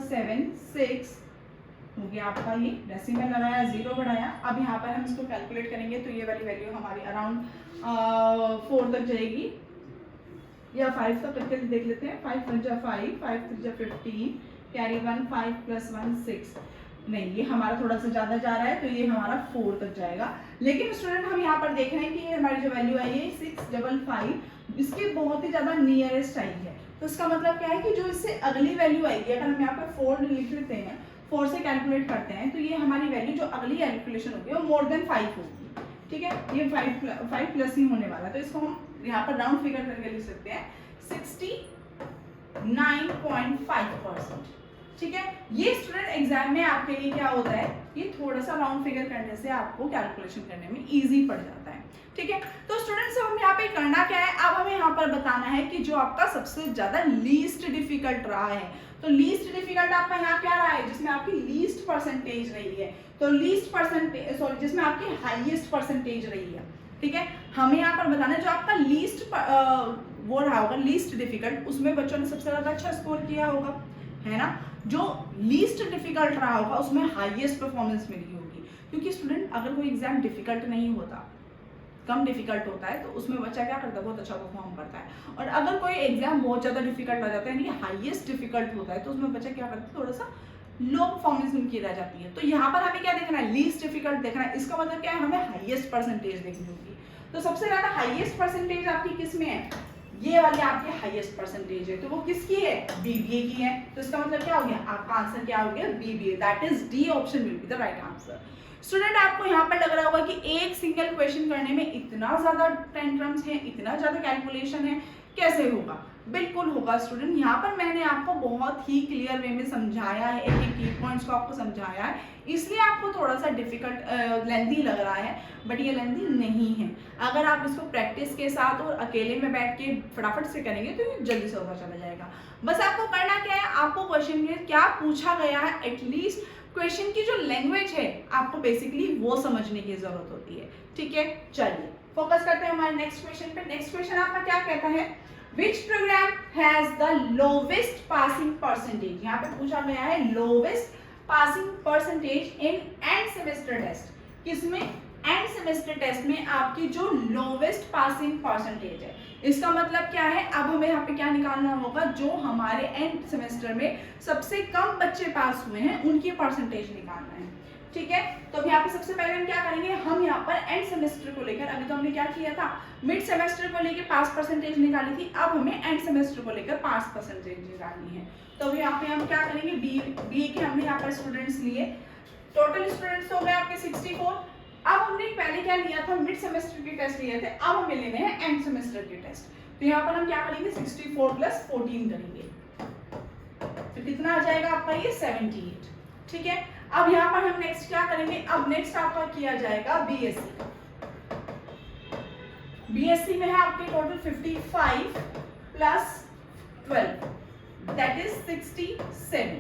7 6 हो गया आपका, ये डेसिमल लगाया 0 बढ़ाया। अब यहाँ पर हम इसको कैलकुलेट करेंगे तो ये वाली वैल्यू हमारी अराउंड 4 तक जाएगी या 5 तक करके देख लेते हैं, 5 1 जा 5 5 3 जा 15 कैरी 1 5 प्लस 1 6, नहीं ये हमारा थोड़ा सा ज़्यादा जा रहा है तो ये हमारा 4 तक जाएगा। लेकिन स्टूडेंट हम यहाँ पर देख रहे हैं कि ये हमारी जो वैल्यू आई है 655 इसके बहुत ही ज़्यादा नियरेस्ट आई है, तो इसका मतलब क्या है कि जो इससे अगली वैल्यू आएगी, अगर हम यहाँ पर 4 लिख लेते हैं, 4 से कैलकुलेट करते हैं तो ये हमारी वैल्यू जो अगली कैलकुलेशन होगी वो मोर देन 5 होगी, ठीक है। ये 5 प्लस ही होने वाला है, तो इसको हम यहाँ पर राउंड फिगर करके लिख सकते हैं 69.5%, ठीक है। ये स्टूडेंट एग्जाम में आपके लिए क्या होता है, ये थोड़ा सा राउंड फिगर करने से आपको कैलकुलेशन करने में इजी पड़ जाता है, ठीक है। तो स्टूडेंट्स हम यहाँ पे करना क्या है, अब हमें यहाँ पर बताना है कि जो आपका सबसे ज्यादा लीस्ट डिफिकल्ट रहा है, तो लीस्ट डिफिकल्ट आपका यहाँ क्या रहा है, जिसमें आपकी लीस्ट परसेंटेज रही है, तो लीस्ट परसेंटेज सॉरी जिसमें आपकी हाईएस्ट परसेंटेज रही है, ठीक है। हमें यहाँ पर बताना है जो आपका लीस्ट वो रहा होगा लीस्ट डिफिकल्ट, उसमें बच्चों ने सबसे ज्यादा अच्छा स्कोर किया होगा, है ना। जो लीस्ट डिफिकल्ट रहा होगा उसमें हाईएस्ट परफॉर्मेंस मिली होगी, क्योंकि स्टूडेंट अगर कोई एग्जाम डिफिकल्ट नहीं होता, कम डिफिकल्ट होता है, तो उसमें बच्चा क्या करता है, बहुत अच्छा परफॉर्म करता है। और अगर कोई एग्जाम बहुत ज्यादा डिफिकल्ट आ जाता है, यानी हाईएस्ट डिफिकल्ट होता है, तो उसमें बच्चा क्या करता है, थोड़ा सा लो परफॉर्मेंस उनकी रह जाती है। तो यहाँ पर हमें क्या देखना है, लीस्ट डिफिकल्ट देखना है। इसका मतलब क्या है, हमें हाईएस्ट परसेंटेज देखनी होगी। तो सबसे ज्यादा हाईएस्ट परसेंटेज आपकी किस में है, ये वाली आपकी हाईएस्ट परसेंटेज है, तो वो किसकी है, बीबीए की है। तो इसका मतलब क्या हो गया, आपका आंसर क्या हो गया, BBA, that is D option will be the right answer. Student आपको यहाँ पर लग रहा होगा कि एक सिंगल क्वेश्चन करने में इतना ज्यादा टेंट्रम्स है, इतना ज्यादा कैलकुलेशन है, कैसे होगा, बिल्कुल होगा स्टूडेंट। यहाँ पर मैंने आपको बहुत ही क्लियर वे में समझाया है, एक एक की पॉइंट्स को आपको समझाया है, इसलिए आपको थोड़ा सा डिफिकल्ट लेंथी लग रहा है, बट ये लेंथी नहीं है। अगर आप इसको प्रैक्टिस के साथ और अकेले में बैठ के फटाफट से करेंगे तो ये जल्दी से होता चला जाएगा। बस आपको करना क्या है, आपको क्वेश्चन में क्या पूछा गया है, एटलीस्ट क्वेश्चन की जो लैंग्वेज है आपको बेसिकली वो समझने की जरूरत होती है, ठीक है। चलिए फोकस करते हैं हमारे नेक्स्ट क्वेश्चन पे। नेक्स्ट क्वेश्चन आपका क्या कहता है, Which program has the lowest passing percentage? यहाँ पे पूछा गया है lowest passing percentage in end semester test। किसमें, end semester test में आपकी जो lowest passing percentage है, इसका मतलब क्या है, अब हमें यहाँ पे क्या निकालना होगा, जो हमारे end semester में सबसे कम बच्चे पास हुए हैं उनकी परसेंटेज निकालना है, ठीक है। तो यहाँ पे सबसे पहले हम क्या करेंगे, हम यहाँ पर एंड सेमेस्टर को लेकर, अभी तो हमने क्या किया था, मिड सेमेस्टर को लेकर पास परसेंटेज निकाली थी, अब हमें एंड सेमेस्टर को लेकर पास परसेंटेज निकालनी है। तो अभी यहाँ पे हम क्या करेंगे, बीए के हमने यहाँ पर स्टूडेंट्स लिए, टोटल स्टूडेंट्स हो गए आपके 64। अब हमने पहले क्या लिया था, मिड सेमेस्टर के टेस्ट लिए थे, अब हमें लेने हैं एंड सेमेस्टर के टेस्ट। तो यहाँ पर हम क्या करेंगे, 64 + 14 करेंगे, तो कितना आ जाएगा आपका ये 78, ठीक है। अब यहाँ पर हम नेक्स्ट क्या करेंगे, अब नेक्स्ट आपका किया जाएगा बीएससी। बीएससी में है आपके टोटल 55 + 12 दैट इज 67।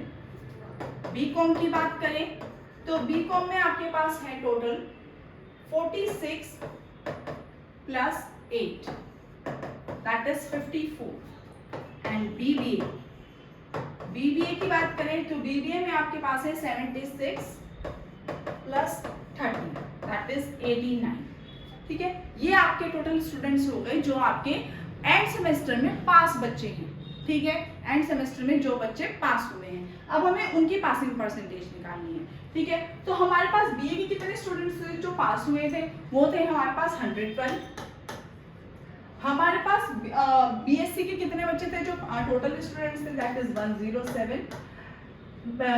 बीकॉम की बात करें तो बीकॉम में आपके पास है total 46 + 8 that is 54। And BBA की बात करें तो बीबीए में आपके पास है 76 + 30 दैट इज 89, ठीक है। ये आपके टोटल स्टूडेंट्स हो गए जो आपके एंड सेमेस्टर में पास बच्चे हैं, ठीक है। एंड सेमेस्टर में जो बच्चे पास हुए हैं, अब हमें उनकी पासिंग परसेंटेज निकालनी है, ठीक है। तो हमारे पास बीए के कितने स्टूडेंट्स थे जो पास हुए थे, वो थे हमारे पास 112। हमारे पास बीएससी के कितने बच्चे थे जो टोटल स्टूडेंट्स थे, दैट इज 107।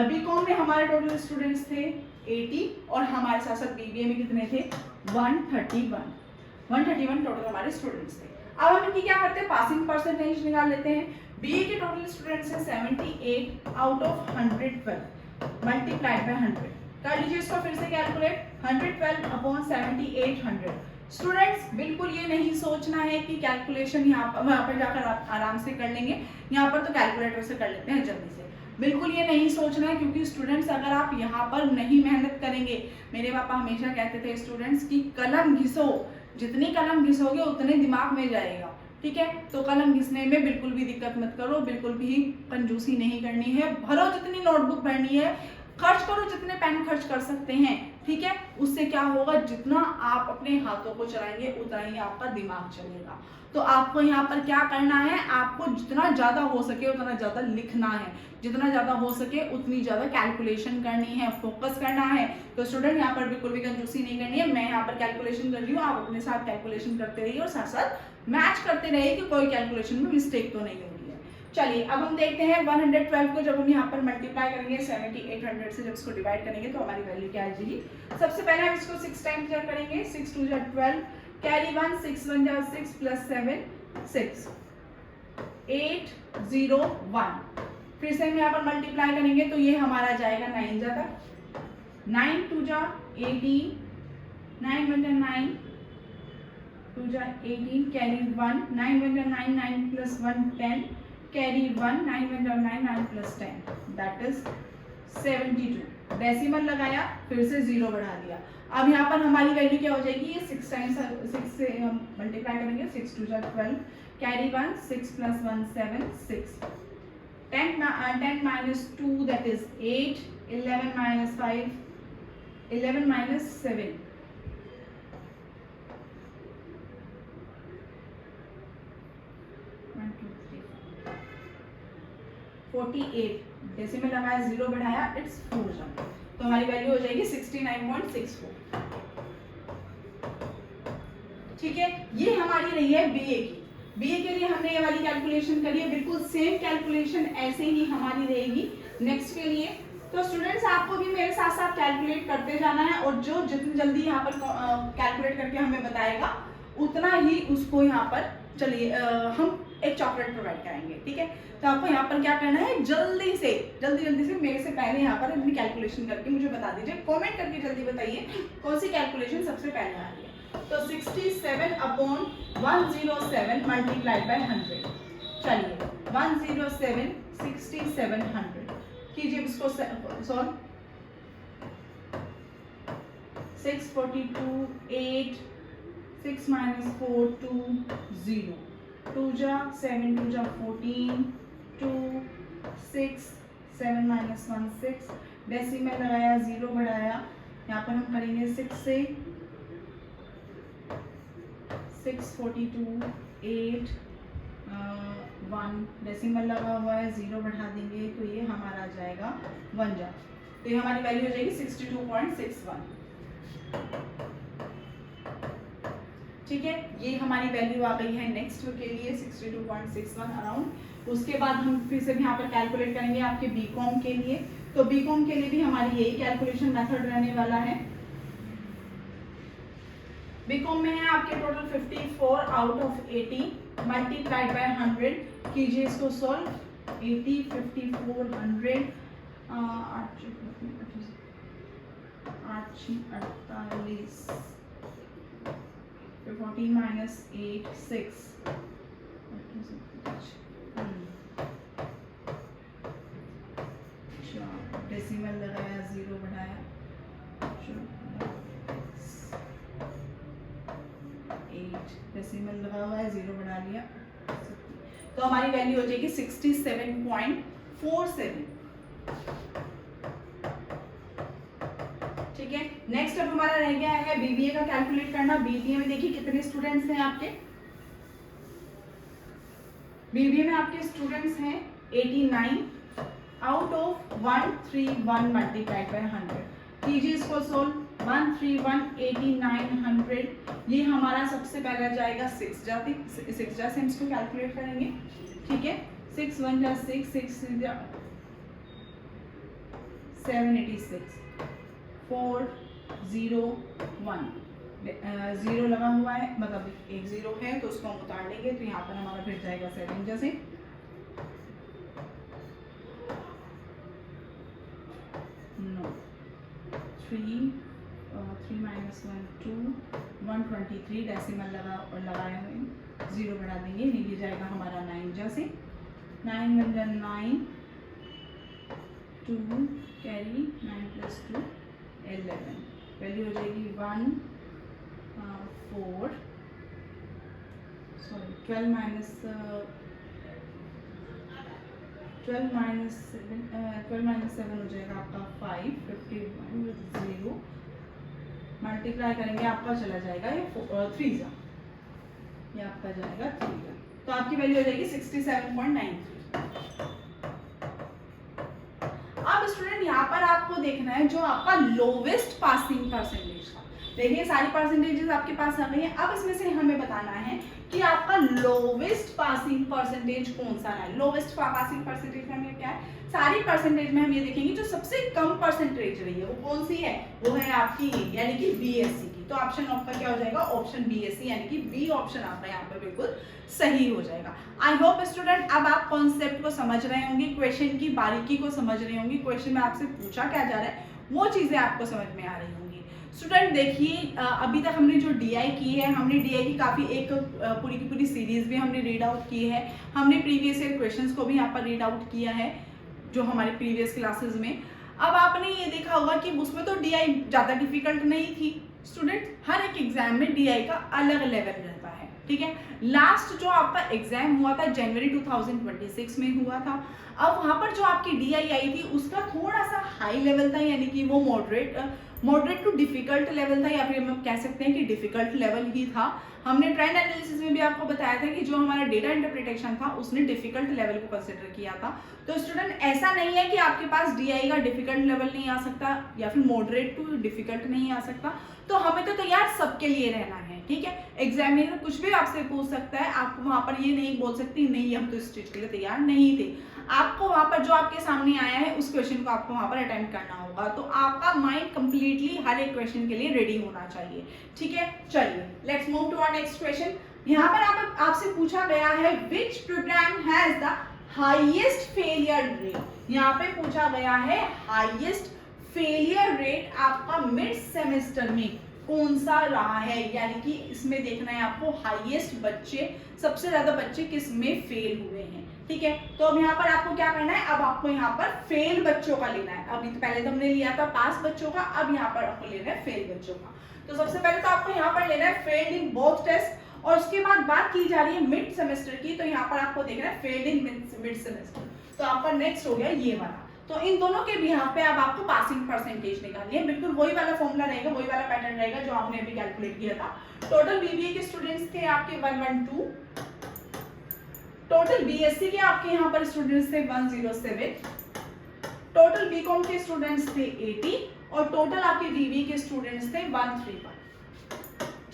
बीकॉम में हमारे टोटल स्टूडेंट्स थे 80 और हमारे साथ साथ बीबीए में कितने थे 131 टोटल हमारे स्टूडेंट्स थे। अब हम इनकी क्या करते हैं, पासिंग परसेंटेज निकाल लेते हैं। बीए के टोटल स्टूडेंट्स हैं 78 आउट ऑफ 112 मल्टीप्लाइड बाय 100। कर लीजिए इसको फिर से कैलकुलेट, 112 / 78 100। स्टूडेंट्स बिल्कुल ये नहीं सोचना है कि कैलकुलेशन यहाँ पर जाकर आप आराम से कर लेंगे, यहाँ पर तो कैलकुलेटर से कर लेते हैं जल्दी से, बिल्कुल ये नहीं सोचना है। क्योंकि स्टूडेंट्स अगर आप यहाँ पर नहीं मेहनत करेंगे, मेरे पापा हमेशा कहते थे स्टूडेंट्स की कलम घिसो, जितनी कलम घिसोगे उतने दिमाग में जाएगा, ठीक है। तो कलम घिसने में बिल्कुल भी दिक्कत मत करो, बिल्कुल भी कंजूसी नहीं करनी है, भरो जितनी नोटबुक भरनी है, खर्च करो जितने पेन खर्च कर सकते हैं, ठीक है। उससे क्या होगा, जितना आप अपने हाथों को चलाएंगे उतना ही आपका दिमाग चलेगा। तो आपको यहाँ पर क्या करना है, आपको जितना ज्यादा हो सके उतना ज्यादा लिखना है, जितना ज्यादा हो सके उतनी ज्यादा कैलकुलेशन करनी है, फोकस करना है। तो स्टूडेंट यहाँ पर बिल्कुल भी कंजूसी नहीं करनी है, मैं यहाँ पर कैलकुलेशन कर रही हूँ, आप अपने साथ कैलकुलेशन करते रहिए और साथ साथ मैच करते रहिए कि कोई कैलकुलेशन में मिस्टेक तो नहीं हो रही है। चलिए अब हम देखते हैं 112 को जब हम यहाँ पर मल्टीप्लाई करेंगे 7800 से, जब इसको डिवाइड करेंगे तो हमारी वैल्यू क्या आ जाएगी। सबसे पहले हम इसको 6 टाइम्स करेंगे, 6 2 = 12, कैरी 1, 6 1 = 6 + 7 6 8 0 1 फिर से हम यहाँ पर मल्टीप्लाई करेंगे तो ये हमारा जाएगा 9 जा तक, 9 2 जा 18, 9 1 जा 9 2 जा 18, कैरी 1, 9 1 जा 9, 9 प्लस 1 10, कैरी 1, 9 1 जा 9, 9 प्लस 10 दैट इज 72। डेसिमल लगाया, फिर से 0 बढ़ा दिया। अब यहाँ पर हमारी वैल्यू क्या हो जाएगी, ये 6 टाइम्स 6 से हम मल्टीप्लाई करेंगे, 6 2 जा 12, carry 1, 6 plus 1 7, 6, 10 minus 2 that is 8, 11 minus 5, 11 minus 7, 1 2 3 48, decimal लगाया 0 बढ़ाया, इट्स 4 जा, तो हमारी वैल्यू हो जाएगी 69.64। ठीक है, ये हमारी रही है बीए की। बीए के लिए हमने ये वाली कैलकुलेशन करी है, बिल्कुल सेम कैलकुलेशन ऐसे ही हमारी रहेगी नेक्स्ट के लिए। तो स्टूडेंट्स आपको भी मेरे साथ साथ कैलकुलेट करते जाना है, और जो जितनी जल्दी यहाँ पर कैलकुलेट करके हमें बताएगा उतना ही उसको यहाँ पर चलिए हम एक चॉकलेट प्रोवाइड कराएंगे। ठीक है, तो आपको यहाँ पर क्या करना है, जल्दी से मेरे से पहले यहाँ पर अपनी कैलकुलेशन करके मुझे बता दीजिए, कमेंट करके जल्दी बताइए कौन सी कैलकुलेशन सबसे पहले आ रही है। तो 67/107 मल्टीप्लाइड बाय 100, चलिए 107 6700 कीजिए इसको सॉल्व। 642 8, 6 minus 4 2 0, 2 जा 7 2 जा 14, 2 6, 7 minus 1 6, डेसिमल लगाया 0 बढ़ाया, यहाँ पर हम करेंगे 6 से 642 8 1, डेसिमल लगा हुआ है 0 बढ़ा देंगे तो ये हमारा आ जाएगा 1 जा, तो ये हमारी वैल्यू हो जाएगी 62.61। ठीक है, ये हमारी वैल्यू आ गई है नेक्स्ट के लिए 62.61 अराउंड। उसके बाद हम फिर से भी यहाँ पर कैलकुलेट करेंगे आपके बीकॉम के लिए। तो बीकॉम के लिए भी हमारी यही कैलकुलेशन मेथड रहने वाला है। बीकॉम में है आपके total 54 out of 80 multiplied by 100, कीजिए इसको सॉल्व। 80 54 100 8 48, 14 minus 8 6, डेसिमल लगाया 0 बढ़ाया, 8 डेसिमल लगा हुआ है 0 बढ़ा लिया, तो हमारी वैल्यू हो जाएगी 67.47। ठीक है, नेक्स्ट अब हमारा रह गया है बीबीए का कैलकुलेट करना। बीबीए में देखिए कितने स्टूडेंट्स हैं आपके, बीबीए में आपके स्टूडेंट्स हैं 89 आउट ऑफ 131 मल्टीप्लाइड बाय 100, कीजिए इसको सोल्व। 131 89 100, ये हमारा सबसे पहला जाएगा 6 जाती, 6 जा से हम इसको कैलकुलेट करेंगे। ठीक है, 6 1 जा 6, 6 जा 786, 4 0 1, 0 लगा हुआ है, मतलब एक 0 है तो उसको हम उतार लेंगे, तो यहाँ पर हमारा फिर जाएगा 7 जैसे, नो 3 minus 1 2, 123 डेसिमल लगाए हुए 0 बढ़ा देंगे, नीचे जाएगा हमारा 9 जैसे, 9 1 जा 9 2, कैरी 9 plus 2 11, वैल्यू हो जाएगी 1 4 सॉरी 12 minus 7 हो जाएगा आपका 5 51 with 0, मल्टीप्लाई करेंगे आपका चला जाएगा ये 3 जा, ये आपका जाएगा 3 जा, तो आपकी वैल्यू हो जाएगी 67.93। अब स्टूडेंट यहाँ पर आपको देखना है जो आपका लोवेस्ट पासिंग परसेंटेज था। देखिए सारी परसेंटेजेस आपके पास आ गई है, अब इसमें से हमें बताना है कि आपका लोवेस्ट पासिंग परसेंटेज कौन सा रहा है। लोवेस्ट पासिंग परसेंटेज में क्या है, सारी परसेंटेज में हम ये देखेंगे जो सबसे कम परसेंटेज रही है वो कौन सी है, वो है आपकी यानी कि बीएससी की। तो ऑप्शन आपका क्या हो जाएगा, ऑप्शन बीएससी यानी कि बी ऑप्शन आपका यहाँ पर बिल्कुल सही हो जाएगा। आई होप स्टूडेंट अब आप कॉन्सेप्ट को समझ रहे होंगे, क्वेश्चन की बारीकी को समझ रहे होंगे, क्वेश्चन में आपसे पूछा क्या जा रहा है वो चीजें आपको समझ में आ रही होंगी। स्टूडेंट देखिए अभी तक हमने जो डीआई की है, हमने डीआई की काफ़ी एक पूरी की पूरी सीरीज भी हमने रीड आउट की है, हमने प्रीवियस ईयर क्वेश्चंस को भी यहाँ पर रीड आउट किया है जो हमारे प्रीवियस क्लासेस में। अब आपने ये देखा होगा कि उसमें तो डीआई ज़्यादा डिफिकल्ट नहीं थी। स्टूडेंट हर एक एग्जाम में डीआई का अलग लेवल रहता है, ठीक है। लास्ट जो आपका एग्जाम हुआ था जनवरी 2026 में हुआ था। अब वहाँ पर जो आपकी डीआई आई थी उसका थोड़ा सा हाई लेवल था, यानी कि वो मॉडरेट टू डिफिकल्ट लेवल था, या फिर हम कह सकते हैं कि डिफिकल्ट लेवल ही था। हमने ट्रेंड एनालिसिस में भी आपको बताया था कि जो हमारा डेटा इंटरप्रिटेशन था उसने डिफिकल्ट लेवल को कंसिडर किया था। तो स्टूडेंट ऐसा नहीं है कि आपके पास डीआई का डिफिकल्ट लेवल नहीं आ सकता या फिर मॉडरेट टू डिफिकल्ट नहीं आ सकता। तो हमें तो तैयार सबके लिए रहना है, ठीक है। एग्जामिनर कुछ भी आपसे पूछ सकता है, आप वहाँ पर ये नहीं बोल सकती नहीं हम तो इस चीज के लिए तैयार नहीं थे। आपको वहाँ पर जो आपके सामने आया है उस क्वेश्चन को आपको वहाँ पर अटेम्प्ट करना होगा। तो आपका माइंड कंप्लीटली हर एक क्वेश्चन के लिए रेडी होना चाहिए, ठीक है। चलिए let's move to our next question. यहाँ पर आपसे पूछा गया है which programme has the highest failure rate. यहाँ पे पूछा गया है हाईएस्ट फेलियर रेट आपका मिड सेमेस्टर में कौन सा रहा है, यानी कि इसमें देखना है आपको हाईएस्ट बच्चे, सबसे ज्यादा बच्चे किस में फेल हुए हैं, ठीक है। तो अब यहाँ पर आपको क्या करना है, अब आपको यहाँ पर फेल बच्चों का लेना है। अभी तो पहले तो हमने लिया था पास बच्चों का, अब यहाँ पर आपको लेना है फेल बच्चों का। तो सबसे पहले तो आपको यहाँ पर लेना है फेल्ड इन बोथ टेस्ट, और उसके बाद बात की जा रही है मिड सेमेस्टर की, तो यहाँ पर आपको देखना है फेल्ड इन मिड सेमेस्टर। तो आपका नेक्स्ट हो गया ये वाला। तो इन दोनों के भी यहाँ पे अब आपको पासिंग परसेंटेज निकालनी है। बिल्कुल वही वाला फॉर्मूला रहेगा, वही वाला पैटर्न रहेगा जो आपने अभी कैलकुलेट किया था। टोटल बीबीए के स्टूडेंट्स थे आपके 112, टोटल बीएससी के आपके यहाँ पर स्टूडेंट्स थे 107, टोटल बीकॉम के स्टूडेंट्स थे 80 और टोटल आपके बीबीए के स्टूडेंट्स थे 131,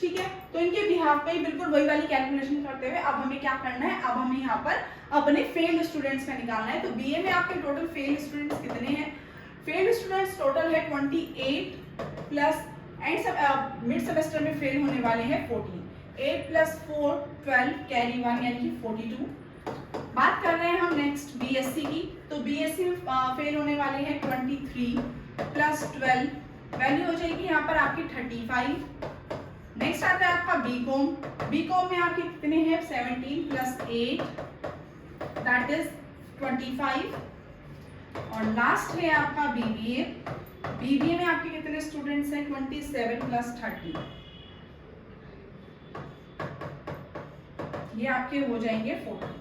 ठीक है। तो इनके बिहाफ पे बिल्कुल वही वाली कैलकुलेशन करते हुए अब हमें क्या करना है, अब हमें यहाँ पर अपने फेल्ड स्टूडेंट्स का निकालना है। तो बीए में आपके टोटल फेल्ड स्टूडेंट्स कितने हैं, फेल्ड स्टूडेंट्स टोटल है 28 प्लस एंड मिड सेमेस्टर में फेल होने वाले हैं 14, 8 प्लस 4 12 कैरी 1 यानी कि 42। बात कर रहे हैं हम नेक्स्ट बीएससी की, तो बीएससी में फेल होने वाले हैं 23 प्लस 12, वैल्यू हो जाएगी यहाँ पर आपकी 35। नेक्स्ट आता है आपका बीकॉम, बीकॉम में आपके कितने हैं 17 प्लस 8 दैट इज 25, और लास्ट है आपका बीबीए, बीबीए में आपके कितने स्टूडेंट्स हैं 27 प्लस 30, ये आपके हो जाएंगे 40,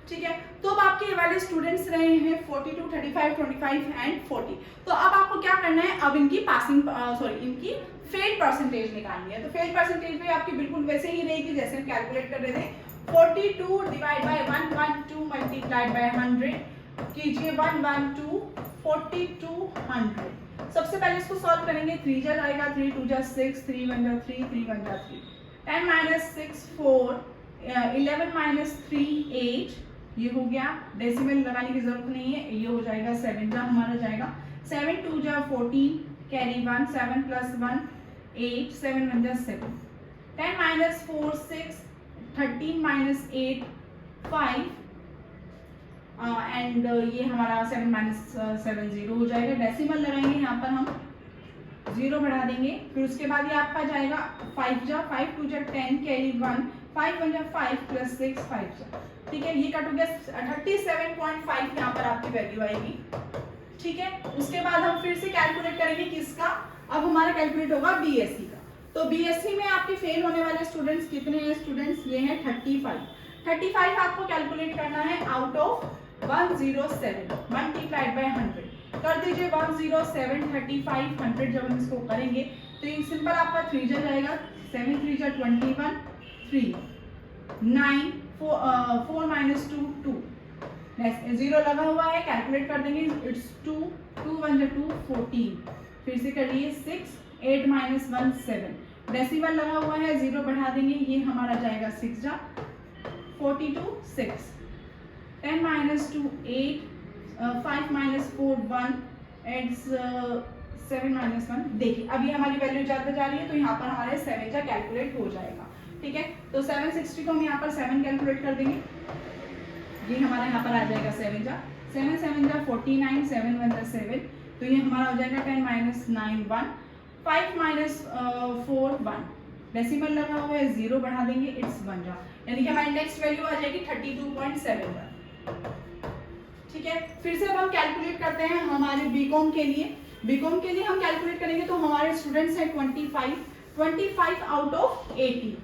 ठीक है। तो अब आपके ये वाले स्टूडेंट्स रहे हैं 42, 35, 25 एंड 40। तो अब आपको क्या करना है, अब इनकी पासिंग इनकी फेल परसेंटेज निकालनी है। तो फेल परसेंटेज भी आपकी बिल्कुल वैसे ही रहेगी जैसे हम कैलकुलेट कर रहे थे, 42 डिवाइड बाय 112 मल्टीप्लाइड बाय 100 कीजिए 112 4200। सबसे पहले इसको सॉल्व करेंगे, 3 जा जाएगा 3 2 जा 6 3 1 जा 3 3 1 जा 3, 10 माइनस 6 4, 11 माइनस 3 8, ये हो गया। डेसिमल लगाने की जरूरत नहीं है, ये हो जाएगा 7 जा हमारा जाएगा, 7 2 जा 14 कैरी 1 7 प्लस 1 8 7 1 जा 7, 10 माइनस 4 6, 13 माइनस 8 5 एंड ये हमारा 7 माइनस 7 0 हो जाएगा। डेसिमल लगाएंगे यहाँ पर हम 0 बढ़ा देंगे, फिर उसके बाद ये आपका जाएगा 5 जा 5 2 जा 10 कैरी 1 5 1 जा 5 प्लस 6 5 जा, ठीक है। ये कट हो गया 37.5 यहाँ पर आपकी वैल्यू आएगी, ठीक है। उसके बाद हम फिर से कैलकुलेट करेंगे किसका, अब हमारा कैलकुलेट होगा बीएससी का। तो बीएससी में आपके फेल होने वाले स्टूडेंट्स कितने हैं स्टूडेंट्स, ये हैं 35 आपको कैलकुलेट करना है आउट ऑफ 107 मल्टीप्लाइड बाय 100 कर दीजिए 107 35 100। जब हम इसको करेंगे तो ये सिंपल आपका 3 जा जाएगा, 7 3 जा 21 3 9 4 माइनस 2 2, 0 लगा हुआ है, कैलकुलेट कर देंगे, इट्स 2 2 1 जा 2 14, फिर से करिए 6 8 माइनस 1 7, डेसिमल लगा हुआ है 0 बढ़ा देंगे, ये हमारा जाएगा 6 जा 42 6, 10 माइनस 2 8 5 माइनस 4 1, इट्स 7 माइनस 1। देखिए अब ये हमारी वैल्यू जाते जा रही है तो यहाँ पर हमारे 7 जा कैलकुलेट हो जाएगा, ठीक है। तो 760 को हम यहाँ पर 7 कैलकुलेट कर देंगे, ये हमारा यहाँ पर आ जाएगा 7 जा 49, 7 1 जा 7, तो ये हमारा हो जाएगा 10 माइनस 9 1, 5 माइनस 4 1, डेसिमल लगा हुआ है 0 बढ़ा देंगे, इट्स 1 जा, यानी कि हमारी नेक्स्ट वैल्यू आ जाएगी 32.7, ठीक है। फिर से अब हम कैलकुलेट करते हैं हमारे बीकॉम के लिए। बीकॉम के लिए हम कैलकुलेट करेंगे तो हमारे स्टूडेंट्स हैं 25 out of 80,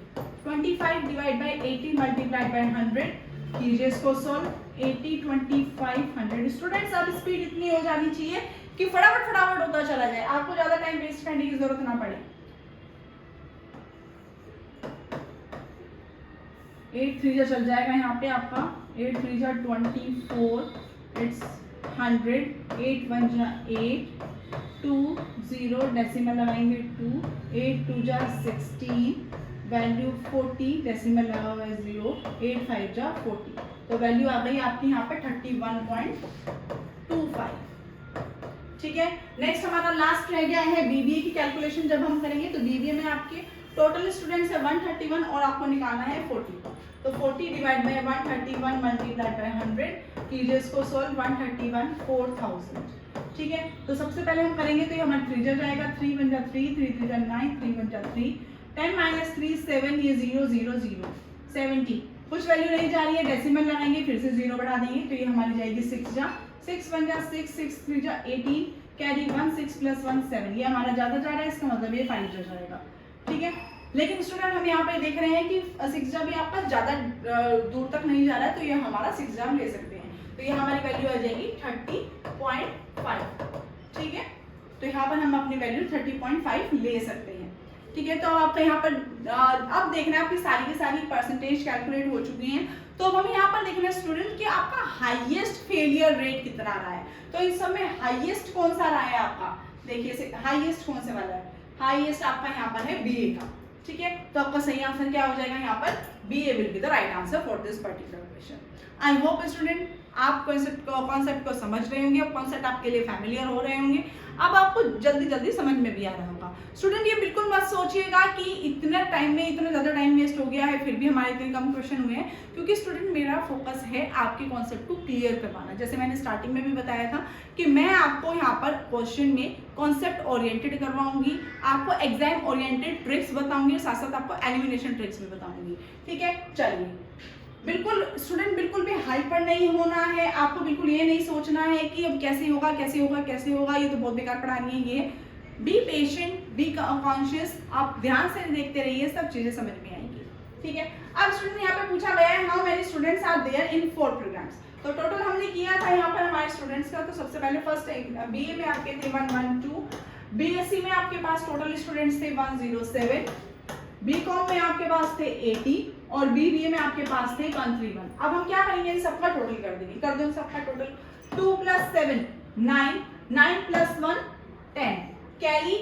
25 divide by 80 multiplied by 100, कीजिए इसको सॉल्व। 80 25 100, स्टूडेंट्स अब स्पीड इतनी हो जानी चाहिए कि फटाफट होता चला जाए, आपको ज्यादा टाइम वेस्ट करने की जरूरत ना पड़े। 8 3 जा चल जाएगा यहाँ पे आपका, 8 3 जा 24, इट्स 100, 8 1 जा 8, 2 0 डेसिमल लगाएंगे 2, 8 2 जा 16, वैल्यू 40, डेसिमल लगा हुआ है 0, 8 5 जा 40, तो वैल्यू आ गई आपकी यहाँ पे 31.25, ठीक है। नेक्स्ट हमारा लास्ट रह गया है बीबीए की कैलकुलेशन। जब हम करेंगे तो बीबीए में आपके टोटल स्टूडेंट्स है 131 और आपको निकालना है 40, तो 40 डिवाइड बाय 131 मल्टीप्लाइड बाय 100, कीजिए इसको सॉल्व। 131 4000, ठीक है। तो सबसे पहले हम करेंगे तो ये हमारा 3 जा जाएगा, 3 1 जा 3, 3 3 जा 9, 3 1 जा 3, 10 माइनस 3 7, ये 0 0 0 70, कुछ वैल्यू नहीं जा रही है, डेसिमल लगाएंगे, फिर से 0 बढ़ा देंगे, तो ये हमारी जाएगी 6 जा 6 1 जा 6, 6 3 जा 18, कैरी 1 6 प्लस 1 7, ये हमारा ज्यादा जा रहा है, इसका मतलब ये 5 जा जाएगा, ठीक है। लेकिन स्टूडेंट हम यहाँ पे देख रहे हैं कि 6 जा भी आपका ज्यादा दूर तक नहीं जा रहा है, तो ये हमारा 6 जा ले सकते हैं, तो ये हमारी वैल्यू आ जाएगी 30.5, ठीक है। तो यहाँ पर हम अपनी वैल्यू 30.5 ले सकते हैं, ठीक है। तो आपका यहाँ पर अब देखना है आपकी सारी की सारी परसेंटेज कैलकुलेट हो चुकी हैं, तो अब हम यहाँ पर देखना है स्टूडेंट कि आपका हाईएस्ट फेलियर रेट कितना रहा है। तो इन सब में हाईएस्ट कौन सा रहा है आपका, देखिए हाईएस्ट कौन से वाला है, हाईएस्ट आपका यहाँ पर है बीए का, ठीक है। तो आपका सही आंसर क्या हो जाएगा यहाँ पर, BA will be the right answer for this particular question. I hope student आप कॉन्सेप्ट को समझ रहे होंगे, कॉन्सेप्ट आपके लिए फैमिलियर हो रहे होंगे, अब आपको जल्दी समझ में भी आ रहा होगा। स्टूडेंट ये बिल्कुल मत सोचिएगा कि इतना टाइम में इतना ज़्यादा टाइम वेस्ट हो गया है फिर भी हमारे इतने कम क्वेश्चन हुए हैं, क्योंकि स्टूडेंट मेरा फोकस है आपके कॉन्सेप्ट को क्लियर करवाना। जैसे मैंने स्टार्टिंग में भी बताया था कि मैं आपको यहाँ पर क्वेश्चन में कॉन्सेप्ट ओरिएंटेड करवाऊंगी, आपको एग्जाम ओरिएंटेड ट्रिक्स बताऊंगी, साथ साथ आपको एलिमिनेशन ट्रिक्स भी बताऊंगी, ठीक है। चलिए बिल्कुल स्टूडेंट बिल्कुल भी हाइपर नहीं होना है, आपको बिल्कुल ये नहीं सोचना है कि अब कैसे होगा, ये तो बहुत बेकार पढ़ानी है। ये बी पेशेंट, बी कॉन्शियस, आप ध्यान से देखते रहिए, सब चीजें समझ में आएंगी, ठीक है। अब स्टूडेंट यहाँ पे पूछा गया है how many students are there in 4 programmes, तो टोटल हमने किया था यहाँ पर हमारे स्टूडेंट्स का। तो सबसे पहले फर्स्ट बीए में आपके थे 112, बीएससी में आपके पास टोटल स्टूडेंट्स थे 107, बीकॉम में आपके पास थे 80 और बीबीए में आपके पास थे 131। अब हम क्या करेंगे, इन सबका टोटल कर देंगे, कर दो सबका टोटल। 2 + 7 9, 9 + 1 10, कैरी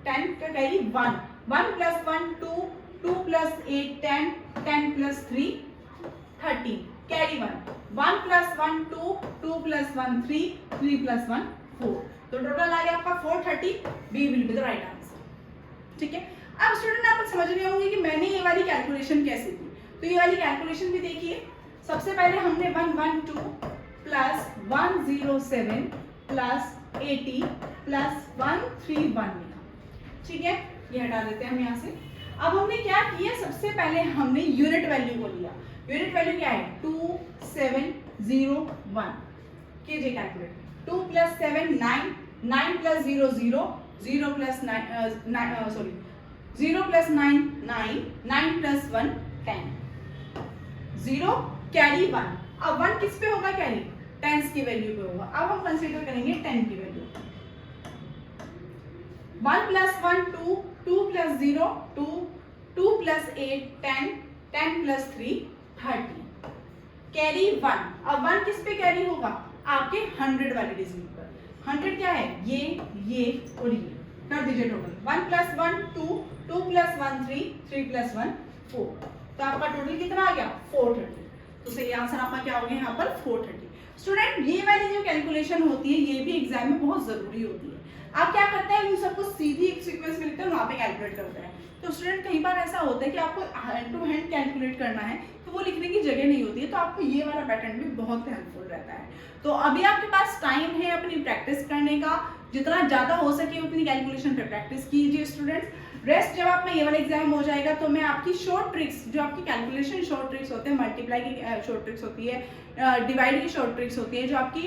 10 का कैरी 1, 1 + 1 2, 2 + 8 10, 10 + 3 13, कैरी 1, 1 + 1 2, 2 + 1 3, 3 + 1 4, तो टोटल आ गया आपका 430, B will be the right answer, ठीक है। अब स्टूडेंट आप समझ रहे होंगे कि मैंने ये वाली कैलकुलेशन कैसे की, तो ये वाली कैलकुलेशन भी देखिए। सबसे पहले हमने 112 प्लस 107 प्लस 80 प्लस 131 लिखा, ठीक है, ये हटा देते हैं हम यहाँ से। अब हमने क्या किया, सबसे पहले हमने यूनिट वैल्यू को लिया। यूनिट वैल्यू क्या है 2701, कीजिए कैलकुलेट। 2 + 7 9, 9 + 0 0, 0 + 9 9, 9 + 1 10, 0 कैरी 1। अब 1 किस पे होगा, कैरी टेंस की वैल्यू पे होगा। अब हम कंसीडर करेंगे 10 की वैल्यू। 1 + 1 2, 2 + 0 2, 2 + 8 10, 10 + 3 30, कैरी 1। अब 1 किस पे कैरी होगा, आपके 100 वाली डिजिट पर। 100 क्या है, ये और ये, कर दीजिए टोटल। 1 + 1 2, 2 + 1 3, 3 + 1 4, तो आपका टोटल कितना आ गया 430। तो सही आंसर आपका क्या हो गया यहाँ पर 430। स्टूडेंट ये वाली जो कैलकुलेशन होती है ये भी एग्जाम में बहुत जरूरी होती है। आप क्या करते हैं, इन सबको सीधी एक सीक्वेंस में लिखते हैं, वहाँ पे कैलकुलेट करते हैं। तो स्टूडेंट कई बार ऐसा होता है कि आपको हैंड टू हैंड कैलकुलेट करना है तो वो लिखने की जगह नहीं होती है, तो आपको ये वाला पैटर्न भी बहुत हेल्पफुल रहता है। तो अभी आपके पास टाइम है अपनी प्रैक्टिस करने का, जितना ज़्यादा हो सके उतनी कैलकुलेशन पे प्रैक्टिस कीजिए स्टूडेंट्स। रेस्ट जब आपका ये वाला एग्जाम हो जाएगा तो मैं आपकी शॉर्ट ट्रिक्स, जो आपकी कैलकुलेशन शॉर्ट ट्रिक्स होते हैं, मल्टीप्लाई की शॉर्ट ट्रिक्स होती है, डिवाइड की शॉर्ट ट्रिक्स होती है, जो आपकी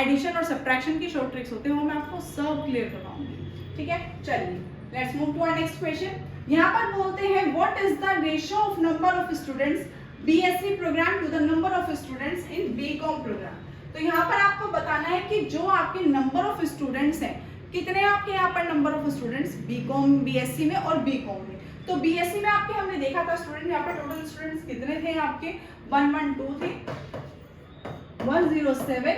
एडिशन और सब्ट्रैक्शन की शॉर्ट ट्रिक्स होते हैं, वो मैं आपको सब क्लियर करवाऊंगी। ठीक है, चलिए let's move to our next question. यहाँ पर बोलते हैं what is the ratio of number of students BSc programme to the number of students in BCom programme. तो यहाँ पर आपको बताना है कि जो आपके नंबर ऑफ स्टूडेंट्स हैं, कितने आपके यहाँ पर number of students BCom BSc में और बीकॉम में। तो बीएससी में आपके हमने देखा था स्टूडेंट, यहाँ पर टोटल स्टूडेंट्स कितने थे आपके, 112 थे, 107,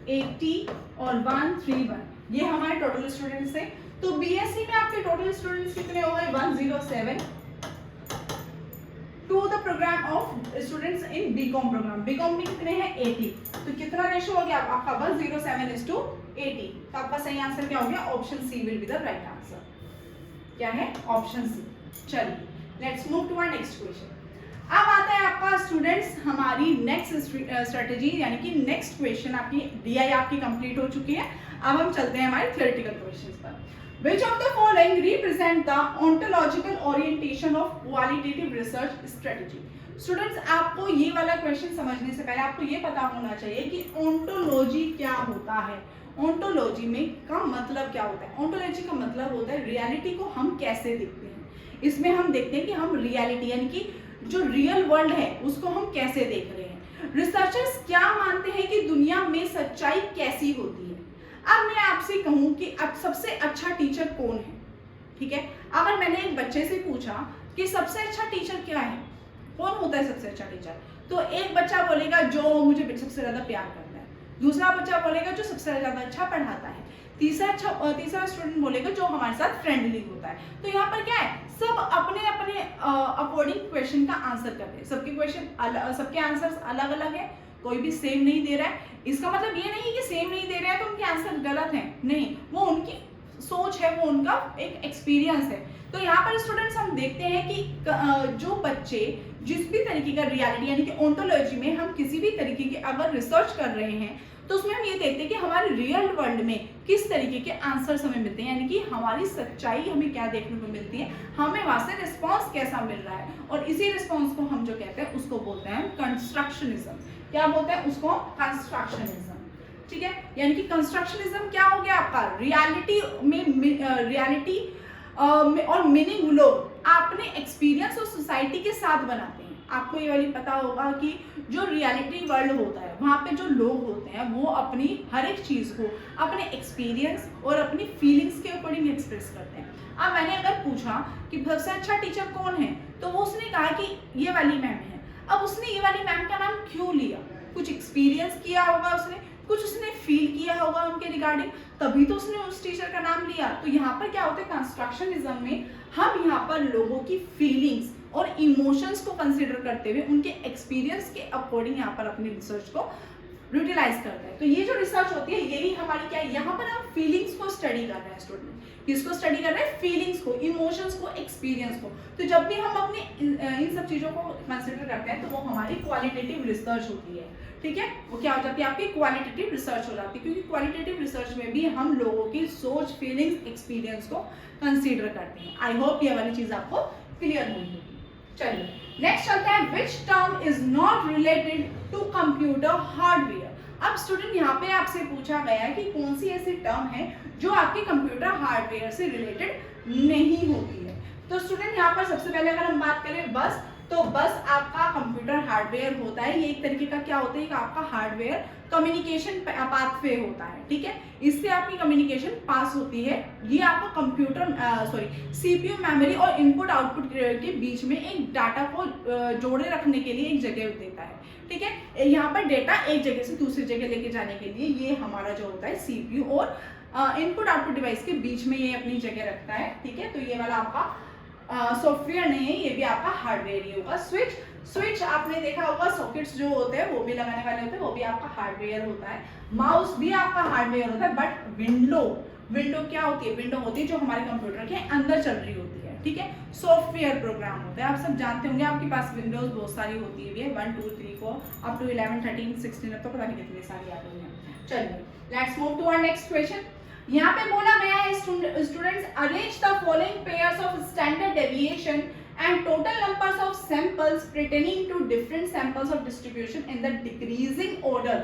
80 और 131, ये हमारे टोटल स्टूडेंट्स थे। तो बीएससी में आपके टोटल स्टूडेंट्स कितने हो गए, 107 to the programme of students in BCom programme. BCom में कितने हैं, 80। तो कितना रेशियो हो गया आपका, 107:80। तो आपका सही आंसर क्या हो गया, option C will be the right answer. क्या है, ऑप्शन सी। चलिए let's move to our next question. अब आता है आपका स्टूडेंट्स हमारी नेक्स्ट स्ट्रेटेजी, यानी कि नेक्स्ट क्वेश्चन आपकी डीआई आपकी कंप्लीट हो चुकी है। अब हम चलते हैं हमारे थ्योरेटिकल क्वेश्चंस पर। Which of the following represent the ontological orientation of qualitative research strategy? Students आपको ये वाला क्वेश्चन समझने से पहले आपको ये पता होना चाहिए कि ओंटोलॉजी क्या होता है। ओंटोलॉजी में का मतलब क्या होता है, ओंटोलॉजी का मतलब होता है रियलिटी को हम कैसे देखते हैं। इसमें हम देखते हैं कि हम रियलिटी यानी कि जो रियल वर्ल्ड है उसको हम कैसे देख रहे हैं। रिसर्चर्स क्या मानते हैं कि दुनिया में सच्चाई कैसी होती है। अब मैं आपसे कहूं कि अब सबसे अच्छा टीचर कौन है, ठीक है। अगर मैंने एक बच्चे से पूछा कि सबसे अच्छा टीचर क्या है, कौन होता है सबसे अच्छा टीचर, तो एक बच्चा बोलेगा जो मुझे सबसे ज्यादा प्यार करता है, दूसरा बच्चा बोलेगा जो सबसे ज्यादा अच्छा पढ़ाता है, तीसरा स्टूडेंट बोलेगा जो हमारे साथ फ्रेंडली होता है। तो यहाँ पर क्या है, सब अपने अपने अकॉर्डिंग क्वेश्चन का आंसर कर रहे हैं। सबके क्वेश्चन सबके आंसर्स अलग अलग है, कोई भी सेम नहीं दे रहा है। इसका मतलब ये नहीं कि सेम नहीं दे रहे हैं तो उनके आंसर गलत हैं, नहीं, वो उनकी सोच है, वो उनका एक एक्सपीरियंस है। तो यहाँ पर स्टूडेंट्स हम देखते हैं कि जो बच्चे जिस भी तरीके का रियलिटी यानी कि ओंटोलॉजी में हम किसी भी तरीके की अगर रिसर्च कर रहे हैं तो उसमें हम ये देखते हैं कि हमारे रियल वर्ल्ड में किस तरीके के आंसर्स हमें मिलते हैं, यानी कि हमारी सच्चाई हमें क्या देखने को मिलती है, हमें वहां से रिस्पॉन्स कैसा मिल रहा है। और इसी रिस्पॉन्स को हम जो कहते हैं उसको बोलते हैं कंस्ट्रक्शनिज्म। क्या बोलते हैं उसको, कंस्ट्रक्शनिज्म, ठीक है। यानी कि कंस्ट्रक्शनिज्म क्या हो गया आपका, रियलिटी में रियलिटी और मीनिंग लोग अपने एक्सपीरियंस और सोसाइटी के साथ बनाते हैं। आपको ये वाली पता होगा कि जो रियलिटी वर्ल्ड होता है वहाँ पे जो लोग होते हैं वो अपनी हर एक चीज़ को अपने एक्सपीरियंस और अपनी फीलिंग्स के अकॉर्डिंग एक्सप्रेस करते हैं। अब मैंने अगर पूछा कि सबसे अच्छा टीचर कौन है तो वो उसने कहा कि ये वाली मैम है। अब उसने ये वाली मैम का नाम क्यों लिया, कुछ एक्सपीरियंस किया होगा उसने, कुछ उसने फील किया होगा उनके रिगार्डिंग, तभी तो उसने उस टीचर का नाम लिया। तो यहाँ पर क्या होता है, कंस्ट्रक्शनिज्म में हम यहाँ पर लोगों की फीलिंग्स और इमोशंस को कंसिडर करते हुए उनके एक्सपीरियंस के अकॉर्डिंग यहाँ पर अपनी रिसर्च को यूटिलाइज करते हैं। तो ये जो रिसर्च होती है यही हमारी क्या है, यहाँ पर हम फीलिंग्स को स्टडी कर रहे हैं स्टूडेंट। किसको स्टडी कर रहे हैं, फीलिंग्स को, इमोशंस को, एक्सपीरियंस को। तो जब भी हम अपने इन सब चीजों को कंसिडर करते हैं तो वो हमारी क्वालिटेटिव रिसर्च होती है, ठीक है। वो क्या हो जाती है, आपकी क्वालिटेटिव रिसर्च हो जाती है, क्योंकि क्वालिटेटिव रिसर्च में भी हम लोगों की सोच, फीलिंग्स, एक्सपीरियंस को कंसिडर करते हैं। आई होप ये वाली चीज आपको क्लियर हुई होगी। चलिए नेक्स्ट चलते हैं, which term is not related to computer hardware. अब स्टूडेंट यहाँ पे आपसे पूछा गया है कि कौन सी ऐसी टर्म है जो आपके कंप्यूटर हार्डवेयर से रिलेटेड नहीं होती है। तो स्टूडेंट यहाँ पर सबसे पहले अगर हम बात करें बस, तो बस आपका कंप्यूटर हार्डवेयर होता है। ये एक तरीके का क्या होता है कि आपका हार्डवेयर कम्युनिकेशन पाथवे होता है, ठीक है। इससे आपकी कम्युनिकेशन पास होती है। ये आपको कंप्यूटर सीपीयू मेमोरी और इनपुट आउटपुट के बीच में एक डाटा को जोड़े रखने के लिए एक जगह देता है, ठीक है। यहाँ पर डेटा एक जगह से दूसरी जगह लेके जाने के लिए ये हमारा जो होता है सीपीयू और इनपुट आउटपुट डिवाइस के बीच में ये अपनी जगह रखता है, ठीक है। तो ये वाला आपका सॉफ्टवेयर नहीं है, ये भी आपका हार्डवेयर ही होगा। स्विच स्विच आपने देखा होगा, सॉकेट्स जो होते हैं वो भी लगाने वाले होते हैं, वो भी आपका हार्डवेयर होता है। माउस भी आपका हार्डवेयर होता है, बट विंडो क्या होती है, विंडो होती है जो हमारे कंप्यूटर के अंदर चल रही होती है, ठीक है। सॉफ्टवेयर प्रोग्राम होते हैं, आप सब जानते होंगे, आपके पास विंडोज बहुत सारी होती है, 1 2 3 4 अप टू 11 13 16, अब तो पता नहीं कितनी सारी आ गई हैं। चलिए let's move to our next question. यहाँ पे बोला गया है students arrange the following pairs of standard deviation and total numbers of samples pertaining to different samples of distribution in the decreasing order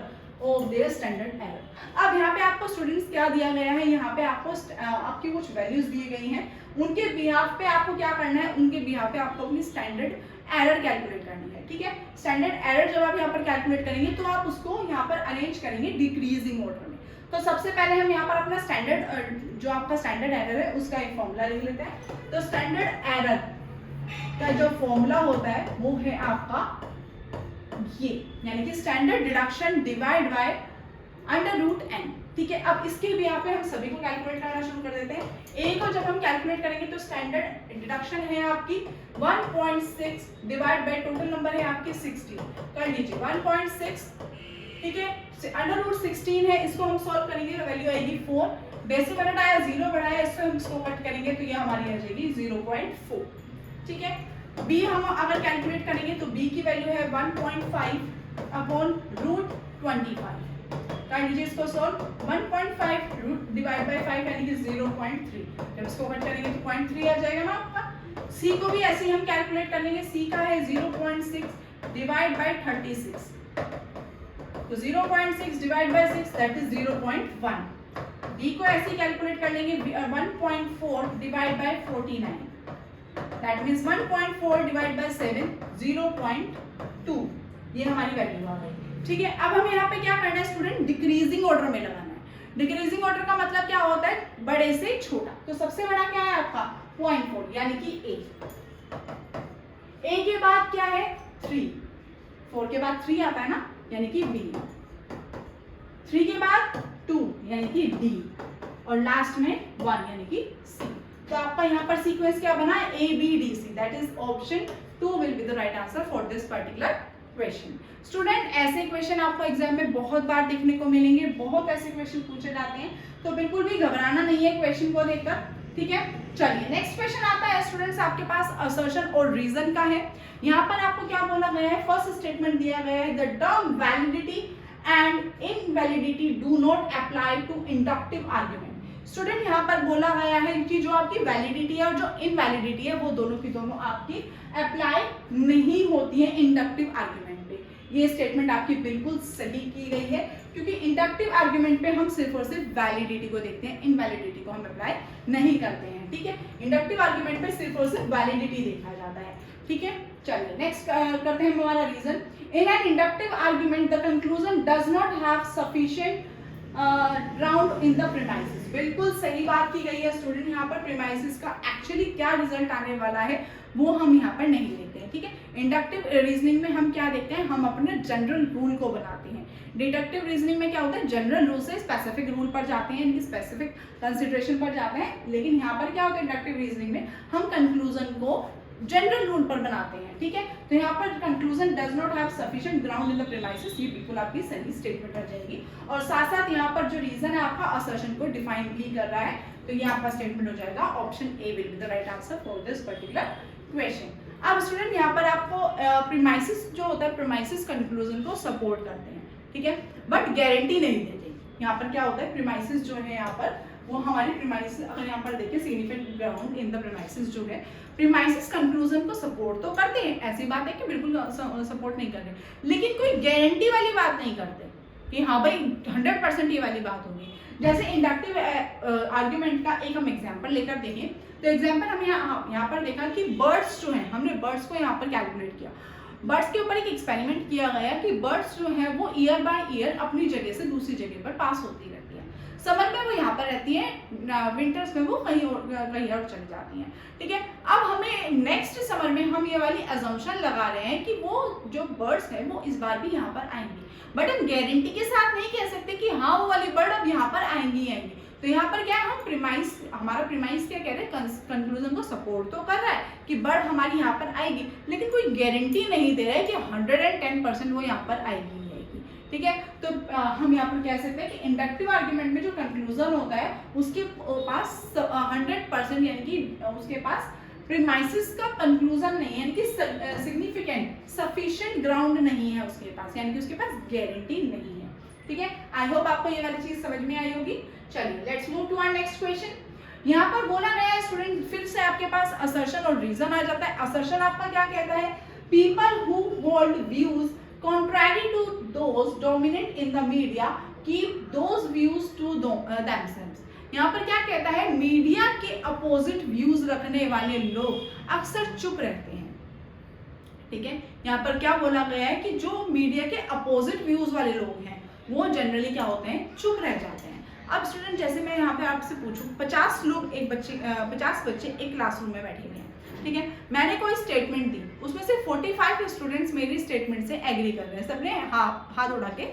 of their standard error। अब यहाँ पे आपको students क्या दिया गया है, यहाँ पे आपको आपकी कुछ वैल्यूज दी गई हैं, उनके बिहाफ पे आपको क्या करना है, उनके बिहाफ पे आपको अपनी स्टैंडर्ड एरर कैलकुलेट करनी है, ठीक है। स्टैंडर्ड एरर जब आप यहाँ पर कैलकुलेट करेंगे तो आप उसको यहाँ पर अरेंज करेंगे डिक्रीजिंग ऑर्डर में। तो सबसे पहले हम यहाँ पर अपना स्टैंडर्ड जो आपका स्टैंडर्ड एरर है उसका एक फॉर्मूला लिख लेते हैं। तो स्टैंडर्ड एरर का जो फॉर्मूला होता है वो है आपका ये, यानी कि standard deduction divide by under root N, ठीक है। अब इसके भी यहाँ पे हम सभी को कैलकुलेट करना शुरू कर देते हैं। ए को जब हम कैलकुलेट करेंगे तो स्टैंडर्ड डिडक्शन है आपकी 1.6 डिवाइड बाय टोटल नंबर है आपकी 16, कर लीजिए 1.6, ठीक है। अंडर रूट 16 है, इसको हम सॉल्व करेंगे तो वैल्यू आएगी 4, बेसिक यूनिट आया 0 बढ़ाया, इसको हम इसको कट करेंगे तो ये हमारी आ जाएगी 0.4, ठीक है। b हम अगर कैलकुलेट करेंगे तो b की वैल्यू है 1.5 अपॉन रूट 25, कर लीजिए इसको सॉल्व, 1.5 रूट डिवाइड बाय 5 यानी कि 0.3, जब इसको कट करेंगे तो 0.3 आ जाएगा ना आपका। c को भी ऐसे ही हम कैलकुलेट कर लेंगे, c का है 0.6 डिवाइड बाय 36, तो 0.6 divide by 6 that is 0.1। d को ऐसे ही कैलकुलेट कर लेंगे 1.4 divide by 49, that means 1.4 divide by 7 0.2, ये हमारी वैल्यू आ गई, ठीक है। अब हमें यहाँ पे क्या करना है स्टूडेंट, डिक्रीजिंग ऑर्डर में लगाना है। डिक्रीजिंग ऑर्डर का मतलब क्या होता है, बड़े से छोटा। तो सबसे बड़ा क्या है आपका 0.4 यानी कि a के बाद क्या है 3, 4 के बाद 3 आता है ना यानी कि b, 3 के बाद 2 यानी कि d, और लास्ट में 1 यानी कि c। तो आपका यहाँ पर सीक्वेंस क्या बना है A B D C, that is option 2 will be the right answer for this particular question. Student ऐसे क्वेश्चन आपको एग्जाम में बहुत बार देखने को मिलेंगे, बहुत ऐसे क्वेश्चन पूछे जाते हैं, तो बिल्कुल भी घबराना नहीं है क्वेश्चन को देखकर, ठीक है। चलिए नेक्स्ट क्वेश्चन आता है स्टूडेंट्स आपके पास असर्शन और रीजन का है। यहाँ पर आपको क्या बोला गया है, फर्स्ट स्टेटमेंट दिया गया है the term validity and invalidity do not apply to inductive argument. Student यहाँ पर बोला गया है कि जो आपकी वैलिडिटी है और जो इनवैलिडिटी है वो दोनों की दोनों आपकी अप्लाई नहीं होती है इंडक्टिव आर्ग्यूमेंट पे। ये स्टेटमेंट आपकी बिल्कुल सही की गई है, क्योंकि इंडक्टिव आर्ग्यूमेंट पे हम सिर्फ और सिर्फ वैलिडिटी को देखते हैं, इनवैलिडिटी को हम अप्लाई नहीं करते हैं, ठीक है। इंडक्टिव आर्ग्यूमेंट पे सिर्फ और सिर्फ वैलिडिटी देखा जाता है, ठीक है। चलिए नेक्स्ट करते हैं हमारा reason. In an inductive argument the conclusion does not have sufficient ground in the premises. बिल्कुल सही बात की गई है स्टूडेंट, यहाँ पर प्रीमाइसेस का एक्चुअली क्या रिजल्ट आने वाला है वो हम यहाँ पर नहीं लेते हैं, ठीक है। इंडक्टिव रीजनिंग में हम क्या देखते हैं, हम अपने जनरल रूल को बनाते हैं। डिडक्टिव रीजनिंग में क्या होता है, जनरल रूल से स्पेसिफिक रूल पर जाते हैं, इनकी स्पेसिफिक कंसिडरेशन पर जाते हैं, लेकिन यहाँ पर क्या होता है इंडक्टिव रीजनिंग में हम कंक्लूजन को जनरल रूल पर बनाते हैं, ठीक है। तो यहाँ पर conclusion does not have sufficient ground in the premises, ये बिल्कुल आपकी सही स्टेटमेंट आ जाएगी। और साथ साथ यहाँ पर जो रीजन है आपका असर्शन को डिफाइन भी कर रहा है, तो ये आपका स्टेटमेंट हो जाएगा option A will be the right answer for this particular question. अब स्टूडेंट यहाँ पर आपको प्रीमाइसेस जो होता है, प्रीमाइसेस कंक्लूजन को सपोर्ट करते हैं, ठीक है, बट गारंटी नहीं देते। यहाँ पर क्या होता है, प्रीमाइसेस जो है यहाँ पर वो हमारी प्रीमाइसेस, अगर यहाँ पर देखिए significant ground in the premises जो है, प्रीमाइसेस कंक्लूजन को सपोर्ट तो करते हैं, ऐसी बात है कि बिल्कुल सपोर्ट नहीं कर रहे, लेकिन कोई गारंटी वाली बात नहीं करते कि हाँ भाई 100% ये वाली बात होगी। जैसे इंडक्टिव आर्ग्यूमेंट का एक हम एग्जांपल लेकर देखें, तो एग्जांपल हम यहाँ पर देखा कि बर्ड्स जो हैं, हमने बर्ड्स को यहाँ पर कैलकुलेट किया। बर्ड्स के ऊपर एक एक्सपेरिमेंट किया गया कि बर्ड्स जो है वो ईयर बाय ईयर अपनी जगह से दूसरी जगह पर पास होती रहती है। समर में वो यहाँ पर रहती है, विंटर्स में वो कहीं और चली जाती हैं, ठीक है। अब हमें नेक्स्ट समर में हम ये वाली अजम्पशन लगा रहे हैं कि वो जो बर्ड्स हैं वो इस बार भी यहाँ पर आएंगी, बट हम गारंटी के साथ नहीं कह सकते कि हाँ वो वाली बर्ड अब यहाँ पर आएंगी। तो यहाँ पर क्या है, हम प्रीमाइस, हमारा प्रीमाइस क्या कह रहे हैं, कंक्लूजन को सपोर्ट तो कर रहा है कि बर्ड हमारी यहाँ पर आएगी, लेकिन कोई गारंटी नहीं दे रहा है कि 110% वो यहाँ पर आएगी ही आएगी। ठीक है, तो हम यहाँ पर कह सकते हैं कि इंडक्टिव आर्ग्यूमेंट में जो कंक्लूजन होता है उसके पास 100% यानी कि उसके पास प्रीमाइसिस का कंक्लूजन नहीं है, यानी कि सिग्निफिकेंट सफिशिएंट ग्राउंड नहीं है उसके पास, यानी कि उसके पास गारंटी नहीं है। ठीक है, आई होप आपको ये वाली चीज समझ में आई होगी। चलिए let's move to our next question. यहाँ पर बोला गया है स्टूडेंट, फिर से आपके पास असर्शन और रीजन आ जाता है। असर्शन आपका क्या कहता है, people who hold views contrary to those dominant in the media keep those views to themselves। यहाँ पर क्या कहता है, मीडिया के अपोजिट व्यूज रखने वाले लोग अक्सर चुप रहते हैं। ठीक है, यहाँ पर क्या बोला गया है कि जो मीडिया के अपोजिट व्यूज वाले लोग हैं वो जनरली क्या होते हैं, चुप रह जाते हैं। अब स्टूडेंट जैसे मैं यहाँ पे आपसे पूछूं, 50 लोग एक बच्चे 50 बच्चे एक क्लासरूम में बैठे हुए हैं। ठीक है, मैंने कोई स्टेटमेंट दी, उसमें से 45 स्टूडेंट्स मेरी स्टेटमेंट से एग्री कर रहे हैं, सबने हाथ उठा के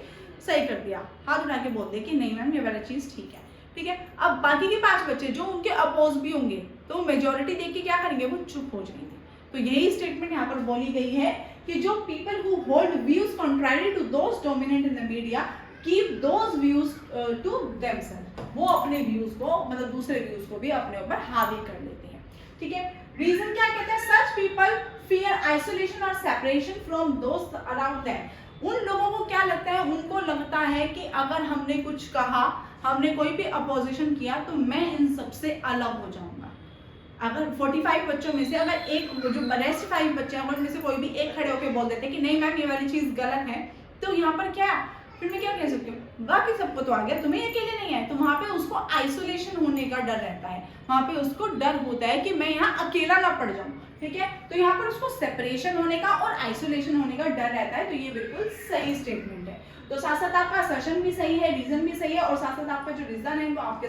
सही कर दिया, हाथ उठा के बोल दिया कि नहीं मैम ये वाला चीज ठीक है। ठीक है, अब बाकी के 5 बच्चे जो उनके अपोज भी होंगे तो मेजोरिटी देख के क्या करेंगे, वो चुप हो जाएंगे। तो यही स्टेटमेंट यहाँ पर बोली गई है कि जो people who hold views contrary to those dominant in the media keep those views to themselves, वो अपने व्यूज को मतलब दूसरे व्यूज को भी अपने ऊपर हावी कर लेते हैं। ठीक है, रीजन क्या कहते हैं, सच पीपल फियर आइसोलेशन और सेपरेशन फ्रॉम दोस्त अराउंड देम। उन लोगों को क्या लगता है, उनको लगता है कि अगर हमने कुछ कहा, हमने कोई भी अपोजिशन किया तो मैं इन सबसे अलग हो जाऊंगा। अगर 45 बच्चों में से अगर एक जो रेस्ट 5 बच्चे हैं उनमें से कोई भी एक खड़े होकर बोल देते कि नहीं मैम ये वाली चीज गलत है, तो यहाँ पर क्या, फिर मैं क्या कह सकती हूँ, बाकी सबको तो आ गया, तुम्हें अकेले नहीं है। तो वहां पे उसको आइसोलेशन होने का डर रहता है, वहां पे उसको डर होता है कि मैं यहाँ अकेला ना पड़ जाऊं। ठीक है, तो यहाँ पर उसको सेपरेशन होने का और आइसोलेशन होने का डर रहता है। तो ये बिल्कुल सही स्टेटमेंट है। तो साथ साथ आपका असर्शन भी सही है, रीजन भी सही है, और साथ साथ आपका जो रीजन है वो आपके